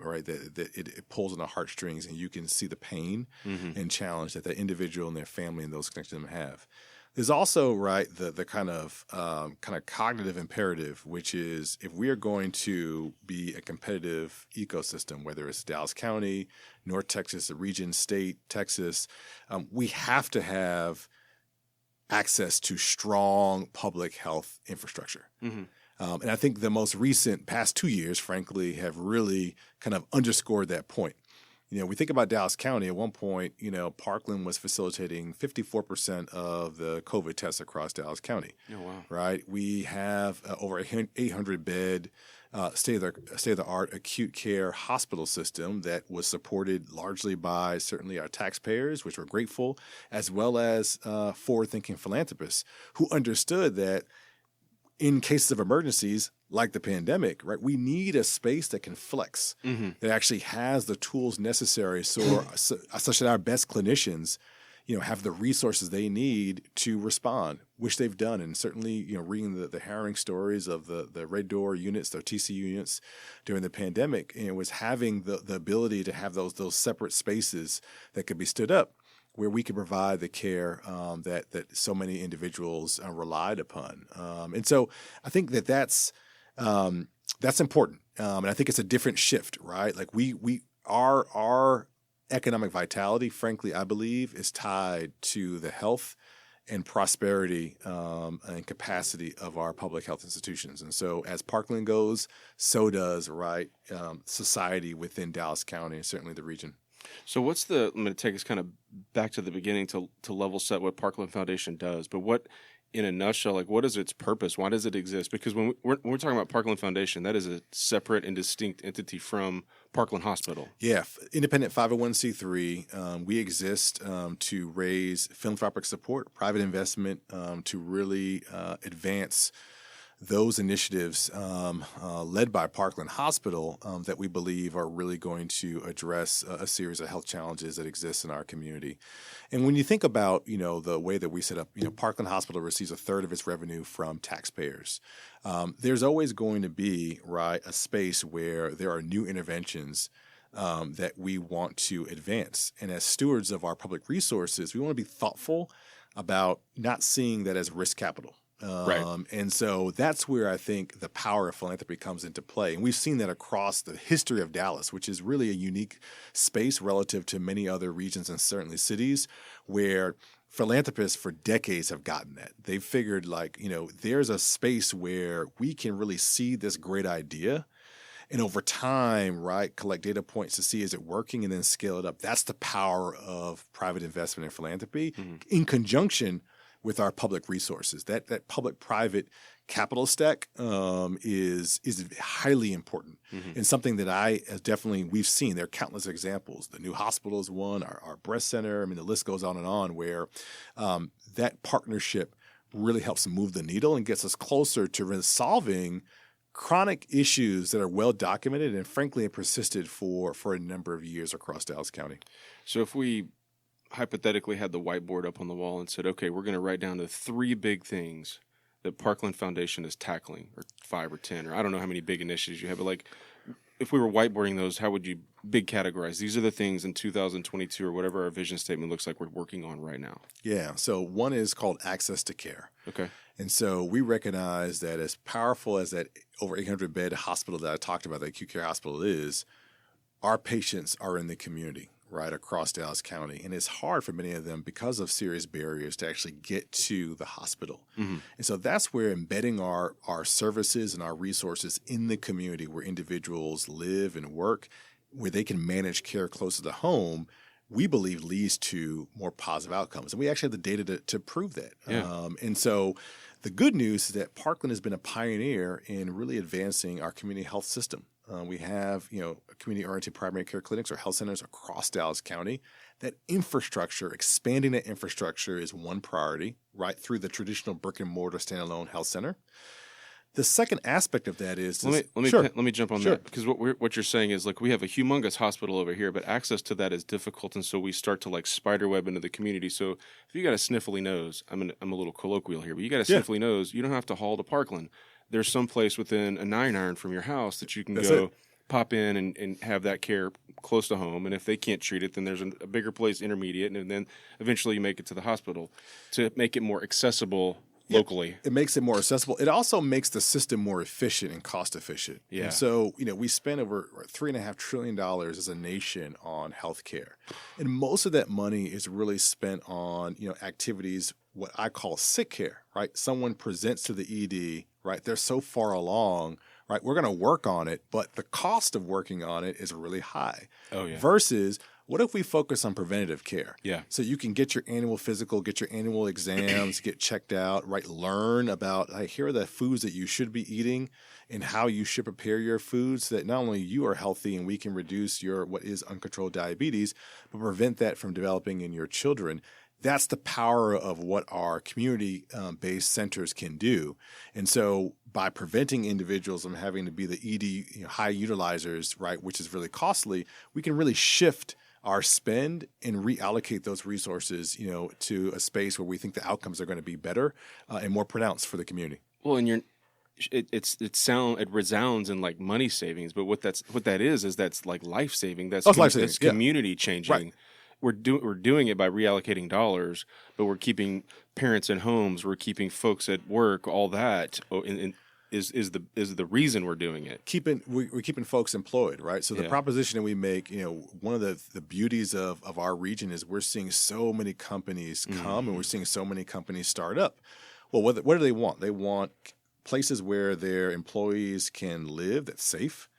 right? That it pulls on the heartstrings, and you can see the pain and challenge that the individual and their family and those connected to them have. There's also, the kind of cognitive imperative, which is if we are going to be a competitive ecosystem, whether it's Dallas County, North Texas, the region, state, Texas, we have to have access to strong public health infrastructure. And I think the most recent past 2 years, frankly, have really kind of underscored that point. We think about Dallas County. At one point, Parkland was facilitating 54% of the COVID tests across Dallas County. Oh, wow. Right? We have over 800-bed state-of-the-art acute care hospital system that was supported largely by certainly our taxpayers, which we're grateful, as well as forward-thinking philanthropists who understood that in cases of emergencies like the pandemic, right, we need a space that can flex, that actually has the tools necessary such that our best clinicians, have the resources they need to respond. wish they've done. And certainly, reading the harrowing stories of the Red Door units, their TCU units during the pandemic, was having the ability to have those separate spaces that could be stood up where we could provide the care that so many individuals relied upon. And so I think that's important. And I think it's a different shift, right? Like our economic vitality, frankly, I believe, is tied to the health and prosperity and capacity of our public health institutions. And so as Parkland goes, so does, right, society within Dallas County and certainly the region. So I'm going to take us kind of back to the beginning to level set what Parkland Foundation does. But what, in a nutshell, like what is its purpose? Why does it exist? Because when we're talking about Parkland Foundation, that is a separate and distinct entity from Parkland Hospital. Yeah, independent 501c3. We exist to raise philanthropic support, private investment, to really advance those initiatives led by Parkland Hospital that we believe are really going to address a series of health challenges that exist in our community. And when you think about, the way that we set up, Parkland Hospital receives a third of its revenue from taxpayers. There's always going to be, right, a space where there are new interventions that we want to advance. And as stewards of our public resources, we want to be thoughtful about not seeing that as risk capital. Right. And so that's where I think the power of philanthropy comes into play. And we've seen that across the history of Dallas, which is really a unique space relative to many other regions and certainly cities where philanthropists for decades have gotten that. They've figured there's a space where we can really see this great idea and over time, right, collect data points to see is it working and then scale it up. That's the power of private investment in philanthropy in conjunction with our public resources. That public-private capital stack is highly important and something that we've seen. There are countless examples. The new hospital is one, our breast center. I mean, the list goes on and on where that partnership really helps move the needle and gets us closer to resolving chronic issues that are well documented and frankly have persisted for a number of years across Dallas County. So if we hypothetically had the whiteboard up on the wall and said, okay, we're going to write down the 3 big things that Parkland Foundation is tackling, or 5 or 10, or I don't know how many big initiatives you have, but if we were whiteboarding those, how would you big categorize? These are the things in 2022 or whatever our vision statement looks like we're working on right now. Yeah. So one is called access to care. Okay. And so we recognize that as powerful as that over 800-bed hospital that I talked about, the acute care hospital is, our patients are in the community, right, across Dallas County. And it's hard for many of them because of serious barriers to actually get to the hospital. And so that's where embedding our services and our resources in the community where individuals live and work, where they can manage care closer to home, we believe leads to more positive outcomes. And we actually have the data to prove that. Yeah. And so the good news is that Parkland has been a pioneer in really advancing our community health system. We have, community-oriented primary care clinics or health centers across Dallas County. That infrastructure, expanding that infrastructure is one priority, right, through the traditional brick-and-mortar standalone health center. The second aspect of that is let me jump on that, because what you're saying is we have a humongous hospital over here, but access to that is difficult, and so we start to spiderweb into the community. So if you got a sniffly nose, I'm a little colloquial here, but you got a sniffly nose, you don't have to haul to Parkland. There's some place within a 9-iron from your house that you can pop in and have that care close to home. And if they can't treat it, then there's a bigger place, intermediate, and then eventually you make it to the hospital to make it more accessible locally. It makes it more accessible. It also makes the system more efficient and cost efficient. Yeah. And so, we spend over $3.5 trillion as a nation on healthcare. And most of that money is really spent on, activities, what I call sick care, right? Someone presents to the ED, right? They're so far along, right? We're going to work on it, but the cost of working on it is really high. Oh, yeah. Versus, what if we focus on preventative care? Yeah. So you can get your annual physical, get your annual exams, get checked out, right? Learn about, here are the foods that you should be eating and how you should prepare your foods so that not only you are healthy and we can reduce your what is uncontrolled diabetes, but prevent that from developing in your children. That's the power of what our community-based centers can do. And so by preventing individuals from having to be the ED high utilizers, right, which is really costly, we can really shift our spend and reallocate those resources, to a space where we think the outcomes are going to be better and more pronounced for the community. Well, and it resounds in like money savings, but what that is that's like life saving. That's life saving. That's community changing. Right. We're doing it by reallocating dollars, but we're keeping parents in homes, we're keeping folks at work, all that. Is the reason we're doing it. We're keeping folks employed, right? So the proposition that we make, one of the beauties of our region is we're seeing so many companies come and we're seeing so many companies start up. Well, what do they want? They want places where their employees can live that's safe.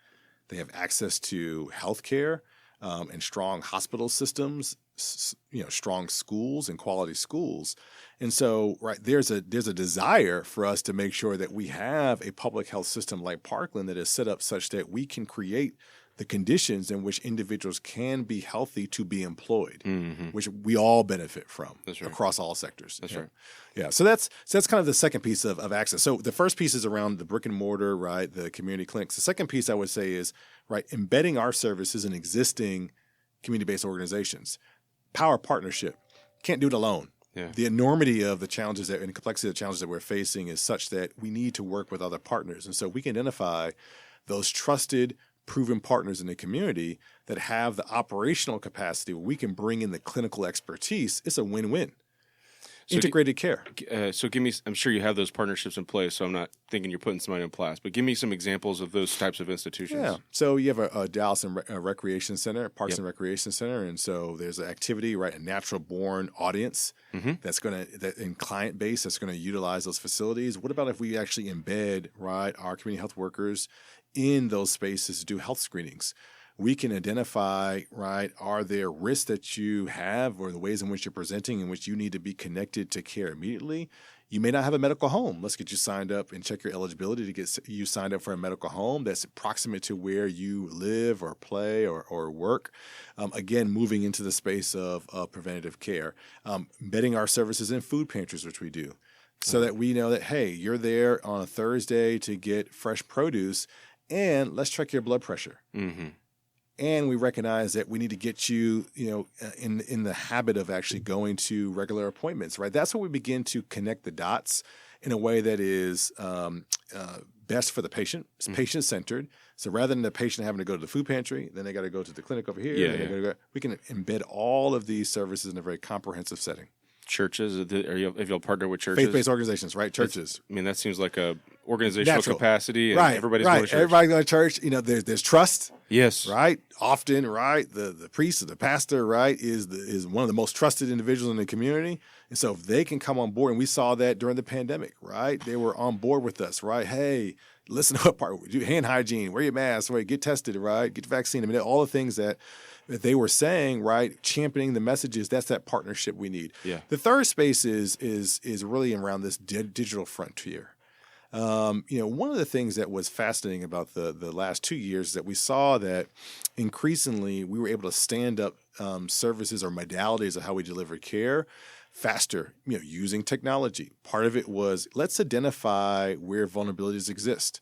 They have access to healthcare and strong hospital systems, strong schools and quality schools. And so, right, there's a desire for us to make sure that we have a public health system like Parkland that is set up such that we can create the conditions in which individuals can be healthy to be employed, which we all benefit from across all sectors. That's right. Yeah. So that's kind of the second piece of access. So the first piece is around the brick and mortar, right, the community clinics. The second piece I would say is, right, embedding our services in existing community-based organizations. Power partnership. Can't do it alone. Yeah. The enormity of the challenges and the complexity of the challenges that we're facing is such that we need to work with other partners. And so we can identify those trusted, proven partners in the community that have the operational capacity where we can bring in the clinical expertise. It's a win-win. Integrated care. So give me, I'm sure you have those partnerships in place, so I'm not thinking you're putting somebody in place, but give me some examples of those types of institutions. Yeah. So you have a Dallas Recreation Center, Parks and Recreation Center, and so there's an activity, right, a natural-born audience that's in client base that's going to utilize those facilities. What about if we actually embed, right, our community health workers in those spaces to do health screenings? We can identify, right, are there risks that you have or the ways in which you're presenting in which you need to be connected to care immediately? You may not have a medical home. Let's get you signed up and check your eligibility to get you signed up for a medical home that's proximate to where you live or play or work. Again, moving into the space of preventative care. Embedding our services in food pantries, which we do, so that we know that, hey, you're there on a Thursday to get fresh produce, and let's check your blood pressure. And we recognize that we need to get you, in the habit of actually going to regular appointments, right? That's when we begin to connect the dots in a way that is best for the patient. It's patient-centered. So rather than the patient having to go to the food pantry, then they got to go to the clinic over here. We can embed all of these services in a very comprehensive setting. Churches, have you partnered with churches? Faith-based organizations, right? Churches. That seems like a organizational capacity. And right, everybody's going to church. Everybody going to church. There's trust. Yes. Right. Often, right, the priest or the pastor, right, is one of the most trusted individuals in the community. And so if they can come on board, and we saw that during the pandemic, right? They were on board with us, right? Hey, listen to what part, do hand hygiene, wear your mask, right? Get tested, right? Get the vaccine. All the things that they were saying, right, championing the messages, that's that partnership we need. Yeah. The third space is really around this digital frontier. One of the things that was fascinating about the last 2 years is that we saw that increasingly we were able to stand up services or modalities of how we deliver care faster, using technology. Part of it was let's identify where vulnerabilities exist.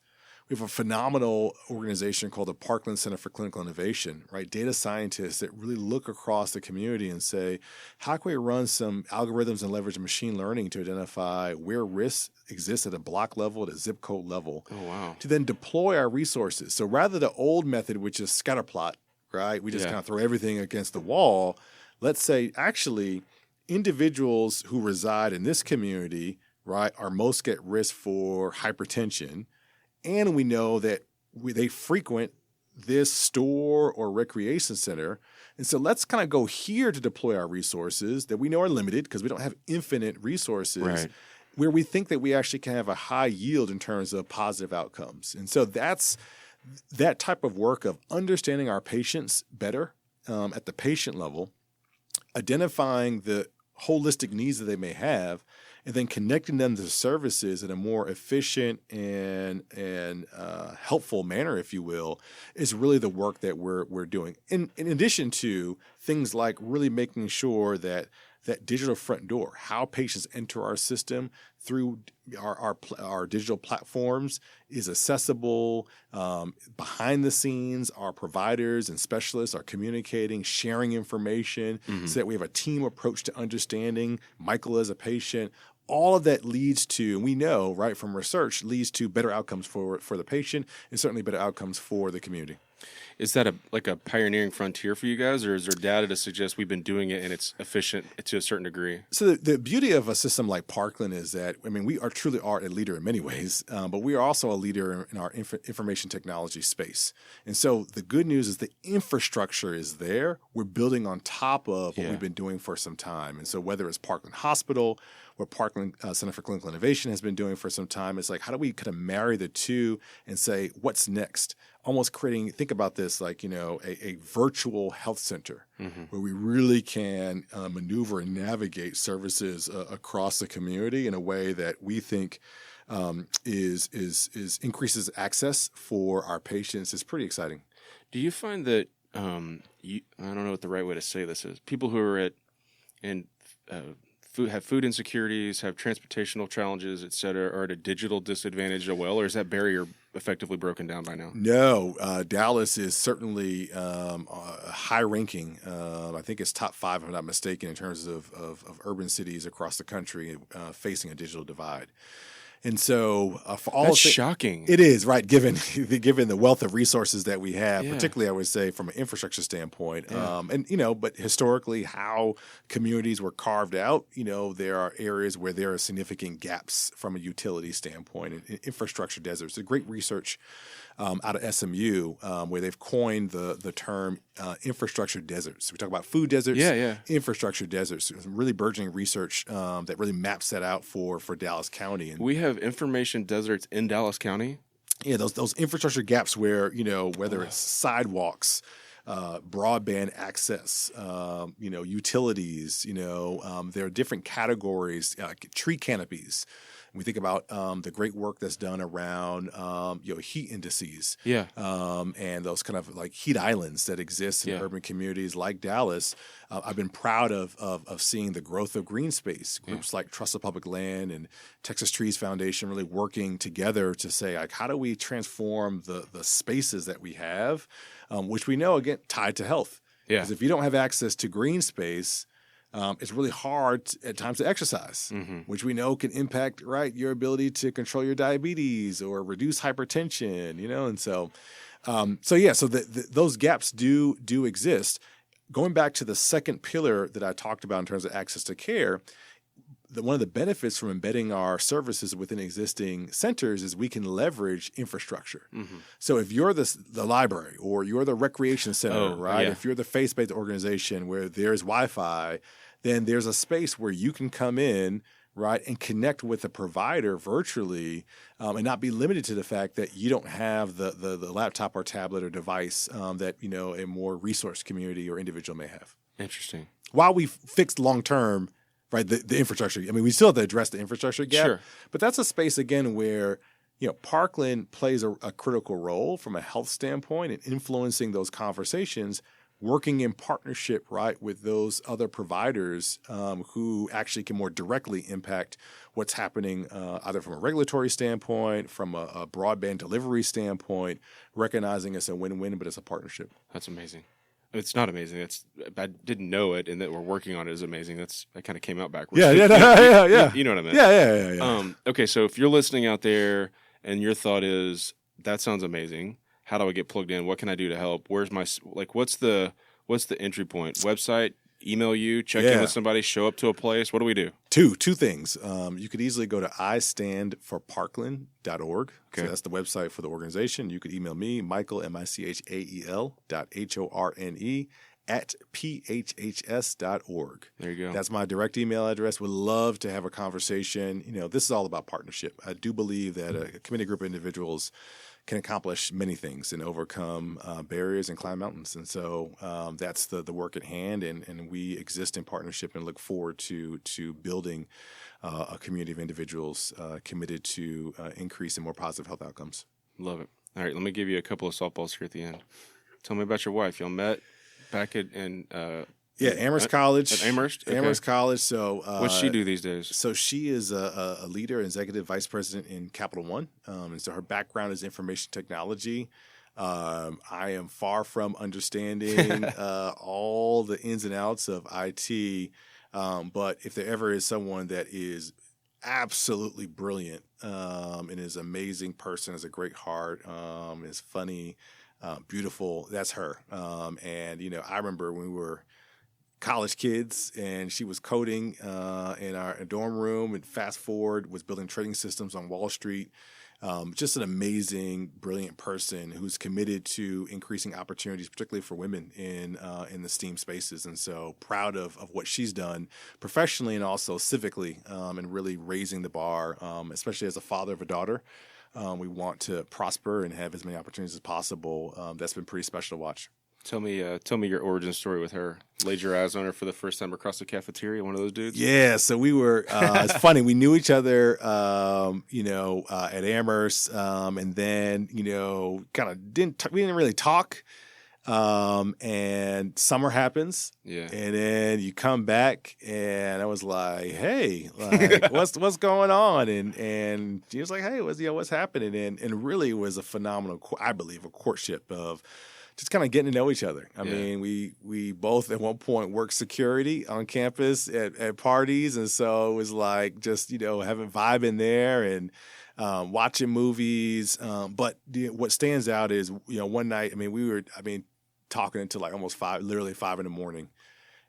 We have a phenomenal organization called the Parkland Center for Clinical Innovation, right? Data scientists that really look across the community and say, how can we run some algorithms and leverage machine learning to identify where risks exist at a block level, at a zip code level, to then deploy our resources. So rather the old method, which is scatterplot, right? We just kind of throw everything against the wall. Let's say actually individuals who reside in this community, right, are most at risk for hypertension. And we know that they frequent this store or recreation center. And so let's kind of go here to deploy our resources that we know are limited because we don't have infinite resources, where we think that we actually can have a high yield in terms of positive outcomes. And so that's that type of work of understanding our patients better at the patient level, identifying the holistic needs that they may have, and then connecting them to services in a more efficient and helpful manner, if you will, is really the work that we're doing. In addition to things like really making sure that that digital front door, how patients enter our system through our digital platforms is accessible. Behind the scenes, our providers and specialists are communicating, sharing information so that we have a team approach to understanding Michael as a patient. All of that leads to, and we know, right, from research, leads to better outcomes for the patient and certainly better outcomes for the community. Is that like a pioneering frontier for you guys, or is there data to suggest we've been doing it and it's efficient to a certain degree? So the beauty of a system like Parkland is that, I mean, we truly are a leader in many ways, but we are also a leader in our information technology space. And so the good news is the infrastructure is there. We're building on top of what we've been doing for some time. And so whether it's Parkland Hospital, what Parkland Center for Clinical Innovation has been doing for some time, it's like, how do we kind of marry the two and say, what's next? Almost creating, think about this like, a virtual health center where we really can maneuver and navigate services across the community in a way that we think is increases access for our patients. Is pretty exciting. Do you find that, I don't know what the right way to say this is, people who are have food insecurities, have transportational challenges, et cetera, are at a digital disadvantage as well, or is that barrier effectively broken down by now? No, Dallas is certainly high ranking. I think it's top 5, if I'm not mistaken, in terms of urban cities across the country facing a digital divide. And so for all that's shocking. It is, right, given the wealth of resources that we have, particularly I would say from an infrastructure standpoint. But historically how communities were carved out, there are areas where there are significant gaps from a utility standpoint and infrastructure deserts. There's great research out of SMU where they've coined the term infrastructure deserts. We talk about food deserts, infrastructure deserts. There's some really burgeoning research that really maps that out for Dallas County. And we have information deserts in Dallas County? Yeah, those infrastructure gaps where, whether it's sidewalks, broadband access, utilities, there are different categories, tree canopies. We think about the great work that's done around heat indices, and those kind of like heat islands that exist in urban communities like Dallas. I've been proud of seeing the growth of green space groups like Trust of Public Land and Texas Trees Foundation really working together to say, like, how do we transform the spaces that we have, which we know again tied to health. Because if you don't have access to green space, it's really hard at times to exercise, which we know can impact, right, your ability to control your diabetes or reduce hypertension, and so, those gaps do exist. Going back to the second pillar that I talked about in terms of access to care, one of the benefits from embedding our services within existing centers is we can leverage infrastructure. So if you're the library or you're the recreation center, right? If you're the faith-based organization where there's Wi-Fi, then there's a space where you can come in, right, and connect with a provider virtually and not be limited to the fact that you don't have the laptop or tablet or device that, a more resource community or individual may have. Interesting. While we fixed long-term, right, the infrastructure. I mean, we still have to address the infrastructure gap, but that's a space, again, where, Parkland plays a critical role from a health standpoint in influencing those conversations, working in partnership, right, with those other providers who actually can more directly impact what's happening either from a regulatory standpoint, from a broadband delivery standpoint, recognizing it's a win-win, but it's a partnership. That's amazing. It's not amazing. I didn't know it, and that we're working on it is amazing. That kind of came out backwards. Yeah. You know what I mean? Yeah. Okay, so if you're listening out there and your thought is, that sounds amazing, how do I get plugged in? What can I do to help? Where's my, what's the entry point? Website, email you, check in with somebody, show up to a place? What do we do? Two things. You could easily go to istandforparkland.org. Okay. So that's the website for the organization. You could email me, Michael, Michael.Horne @phhs.org. There you go. That's my direct email address. Would love to have a conversation. This is all about partnership. I do believe that a committed group of individuals can accomplish many things and overcome barriers and climb mountains. And so that's the work at hand, and we exist in partnership and look forward to building a community of individuals committed to increase and more positive health outcomes. Love it. All right, let me give you a couple of softballs here at the end. Tell me about your wife. Y'all met back in Yeah, Amherst College. At Amherst? Okay. Amherst College. So what's she do these days? So she is a leader, executive vice president in Capital One. And so her background is information technology. I am far from understanding all the ins and outs of IT. But if there ever is someone that is absolutely brilliant and is an amazing person, has a great heart, is funny, beautiful, that's her. And, I remember when we were college kids and she was coding in our dorm room, and fast forward was building trading systems on Wall Street. Just an amazing, brilliant person who's committed to increasing opportunities, particularly for women in the STEAM spaces. And so proud of what she's done professionally and also civically, and really raising the bar, especially as a father of a daughter. We want to prosper and have as many opportunities as possible. That's been pretty special to watch. Tell me your origin story with her. Laid your eyes on her for the first time across the cafeteria, one of those dudes? Yeah, so we were, it's funny, we knew each other, at Amherst, and then, we didn't really talk, and summer happens, yeah, and then you come back, and I was like, hey, like, what's going on? And she was like, hey, what's happening? And really it was a phenomenal, I believe, a courtship of just kind of getting to know each other. I mean, we both at one point worked security on campus at parties. And so it was like just, having vibe in there and watching movies. But what stands out is, one night, we were talking until like almost literally 5 a.m.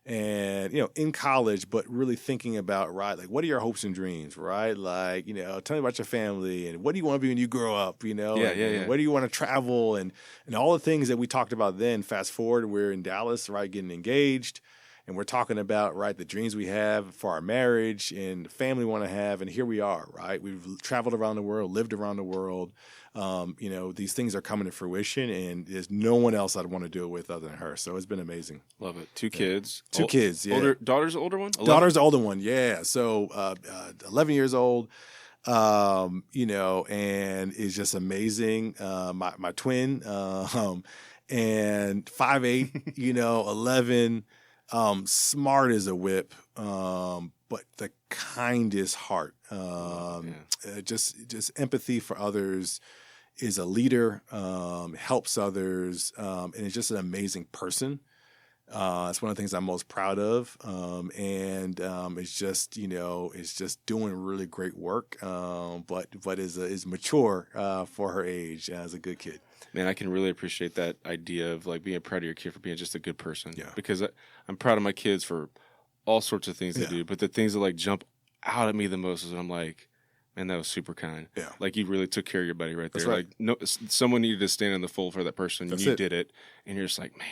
And, in college, but really thinking about, right, like, what are your hopes and dreams, right? Like, tell me about your family and what do you want to be when you grow up, Yeah. Where do you want to travel and all the things that we talked about then. Fast forward, we're in Dallas, right, getting engaged. And we're talking about, right, the dreams we have for our marriage and the family we want to have. And here we are, right? We've traveled around the world, lived around the world. These things are coming to fruition, and there's no one else I'd want to do it with other than her. So it's been amazing. Love it. Two kids. Two kids, yeah. Daughter's the older one? 11? Daughter's the older one, yeah. So 11 years old, and is just amazing. My twin, and 5'8", 11, smart as a whip, but the kindest heart. Just empathy for others, is a leader, helps others, and is just an amazing person. It's one of the things I'm most proud of, and it's just doing really great work, but is mature for her age as a good kid. Man, I can really appreciate that idea of like being proud of your kid for being just a good person. Yeah. Because I'm proud of my kids for all sorts of things they do, but the things that like jump out at me the most is when I'm like, man, that was super kind. Yeah. Like you really took care of your buddy right there. That's right. Like no, someone needed to stand in the fold for that person. That's you it. did it, and you're just like, man,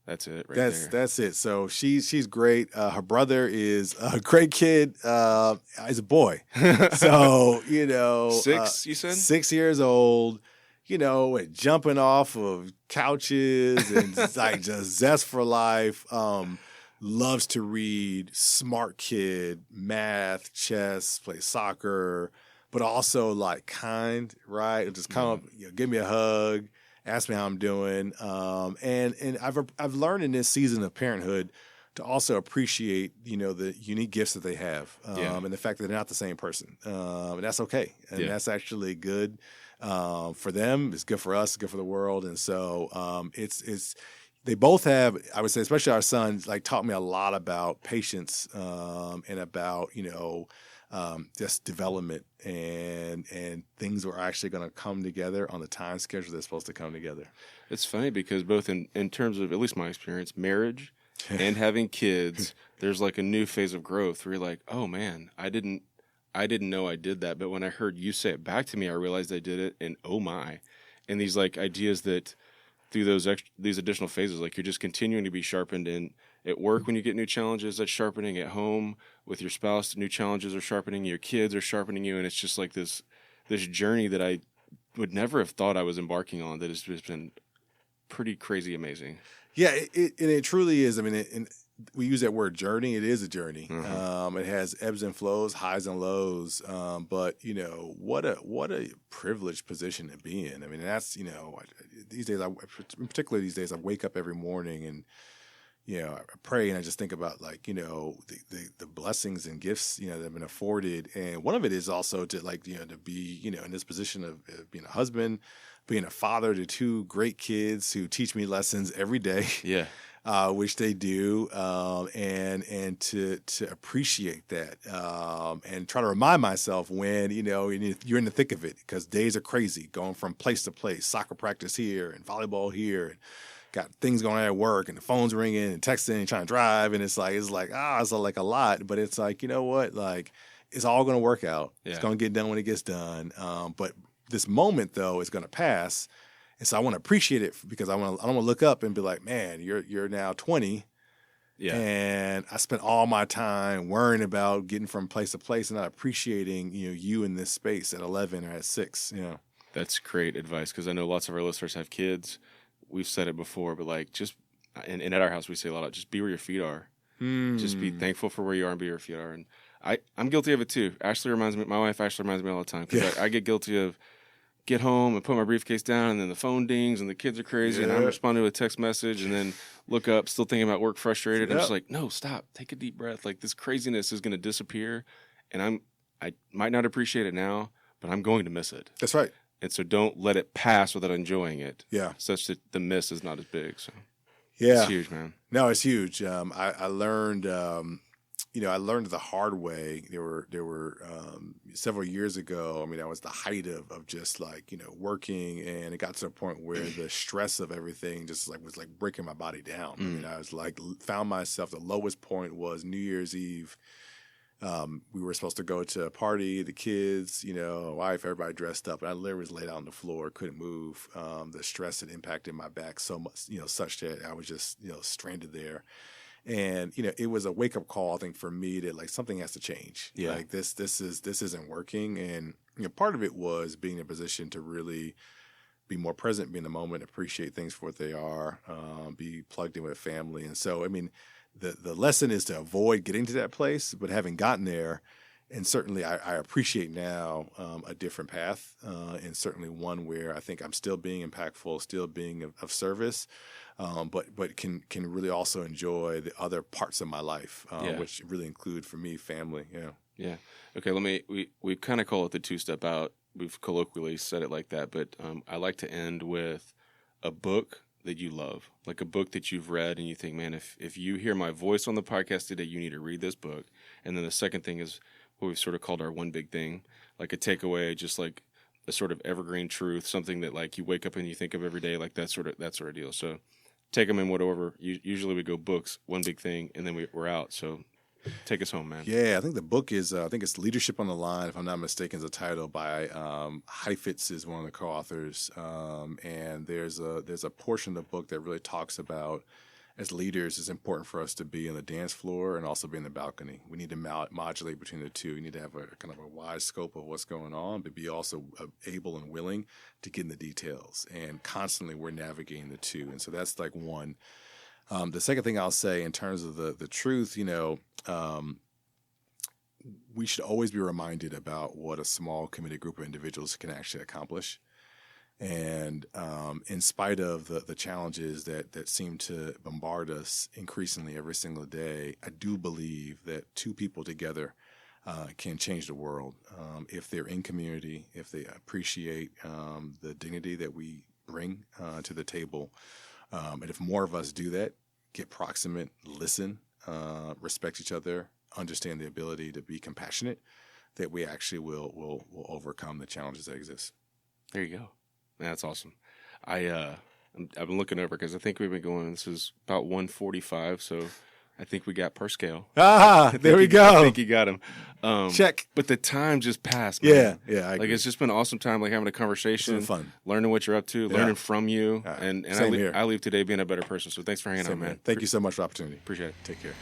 that's it right there. That's it. So she's great. Her brother is a great kid. He's a boy. So 6, you said? 6 years old. And jumping off of couches and like just zest for life. Loves to read, smart kid, math, chess, plays soccer, but also like kind, right? Just come up, give me a hug, ask me how I'm doing. And I've learned in this season of parenthood to also appreciate, the unique gifts that they have, and the fact that they're not the same person. And that's okay. And that's actually good for them. It's good for us. It's good for the world. And so they both have, I would say, especially our sons, like taught me a lot about patience and about, just development and things are actually going to come together on the time schedule they're supposed to come together. It's funny because both in terms of, at least my experience, marriage and having kids, there's like a new phase of growth where you're like, oh man, I didn't know I did that. But when I heard you say it back to me, I realized I did it, and oh my. And these like ideas that through these additional phases, like you're just continuing to be sharpened in at work when you get new challenges, that's sharpening. At home with your spouse, new challenges are sharpening. Your kids are sharpening you, and it's just like this journey that I would never have thought I was embarking on. That has just been pretty crazy amazing. Yeah, it truly is. I mean, we use that word journey. It is a journey. Mm-hmm. It has ebbs and flows, highs and lows. But what a privileged position to be in. I mean, that's these days. Particularly these days, I wake up every morning and I pray and I just think about like, the blessings and gifts, that have been afforded. And one of it is also to like, to be, in this position of being a husband, being a father to two great kids who teach me lessons every day. Yeah. Which they do, and to appreciate that, and try to remind myself when, you're in the thick of it, because days are crazy, going from place to place, soccer practice here and volleyball here, and got things going on at work, and the phone's ringing and texting and trying to drive, and it's like a lot, but it's like, you know what, like it's all going to work out. Yeah. It's going to get done when it gets done. But this moment though is going to pass. And so I want to appreciate it because I don't want to look up and be like, man, you're now 20. Yeah. And I spent all my time worrying about getting from place to place and not appreciating, you in this space at 11 or at 6, That's great advice, because I know lots of our listeners have kids. We've said it before, but like and at our house we say a lot, just be where your feet are. Just be thankful for where you are and be where your feet are. And I'm guilty of it too. My wife Ashley reminds me all the time, because I get guilty of get home and put my briefcase down, and then the phone dings and the kids are crazy, and I'm responding to a text message, and then look up, still thinking about work, frustrated. I'm just like, no, stop, take a deep breath. Like, this craziness is going to disappear, and I might not appreciate it now, but I'm going to miss it. That's right. And so don't let it pass without enjoying it. Yeah. Such that the miss is not as big. So yeah, it's huge, man. No, it's huge. I learned. I learned the hard way. There were several years ago. I mean, that was the height of just like, working, and it got to a point where the stress of everything just like was like breaking my body down. I mean, I was like, found myself, the lowest point was New Year's Eve. We were supposed to go to a party, the kids, wife, everybody dressed up, and I literally was laid out on the floor, couldn't move. The stress had impacted my back so much, such that I was just, stranded there. And, it was a wake up call, I think, for me that like something has to change. Yeah. Like this isn't working. And, part of it was being in a position to really be more present, be in the moment, appreciate things for what they are, be plugged in with family. And so, I mean, the lesson is to avoid getting to that place, but having gotten there, and certainly I appreciate now a different path, and certainly one where I think I'm still being impactful, still being of service, but can really also enjoy the other parts of my life, which really include for me family. Yeah. Yeah. Okay. We kind of call it the 2-step out. We've colloquially said it like that, but I like to end with a book that you love, like a book that you've read and you think, man, if you hear my voice on the podcast today, you need to read this book. And then the second thing is what we've sort of called our one big thing, like a takeaway, just like a sort of evergreen truth, something that like you wake up and you think of every day, like that sort of deal. So take them in whatever. Usually we go books, one big thing, and then we're out. So take us home, man. Yeah, I think the book is, I think it's Leadership on the Line, if I'm not mistaken, is the title, by Heifetz is one of the co-authors. And there's a portion of the book that really talks about, as leaders, it's important for us to be on the dance floor and also be in the balcony. We need to modulate between the two. We need to have a kind of a wide scope of what's going on, but be also able and willing to get in the details. And constantly we're navigating the two. And so that's like one. The second thing I'll say in terms of the truth, we should always be reminded about what a small committed group of individuals can actually accomplish. And in spite of the challenges that seem to bombard us increasingly every single day, I do believe that two people together can change the world if they're in community, if they appreciate the dignity that we bring to the table. And if more of us do that, get proximate, listen, respect each other, understand the ability to be compassionate, that we actually will overcome the challenges that exist. There you go. That's awesome. I've been looking over because I think we've been going. This is about 145, so I think we got per scale. There we go. I think you got him. Check. But the time just passed, man. Yeah. I agree. It's just been an awesome time, like having a conversation, it's been fun, learning what you're up to, learning from you, and I leave today being a better person. So thanks for hanging out, man. Thank you so much for the opportunity. Appreciate it. Take care.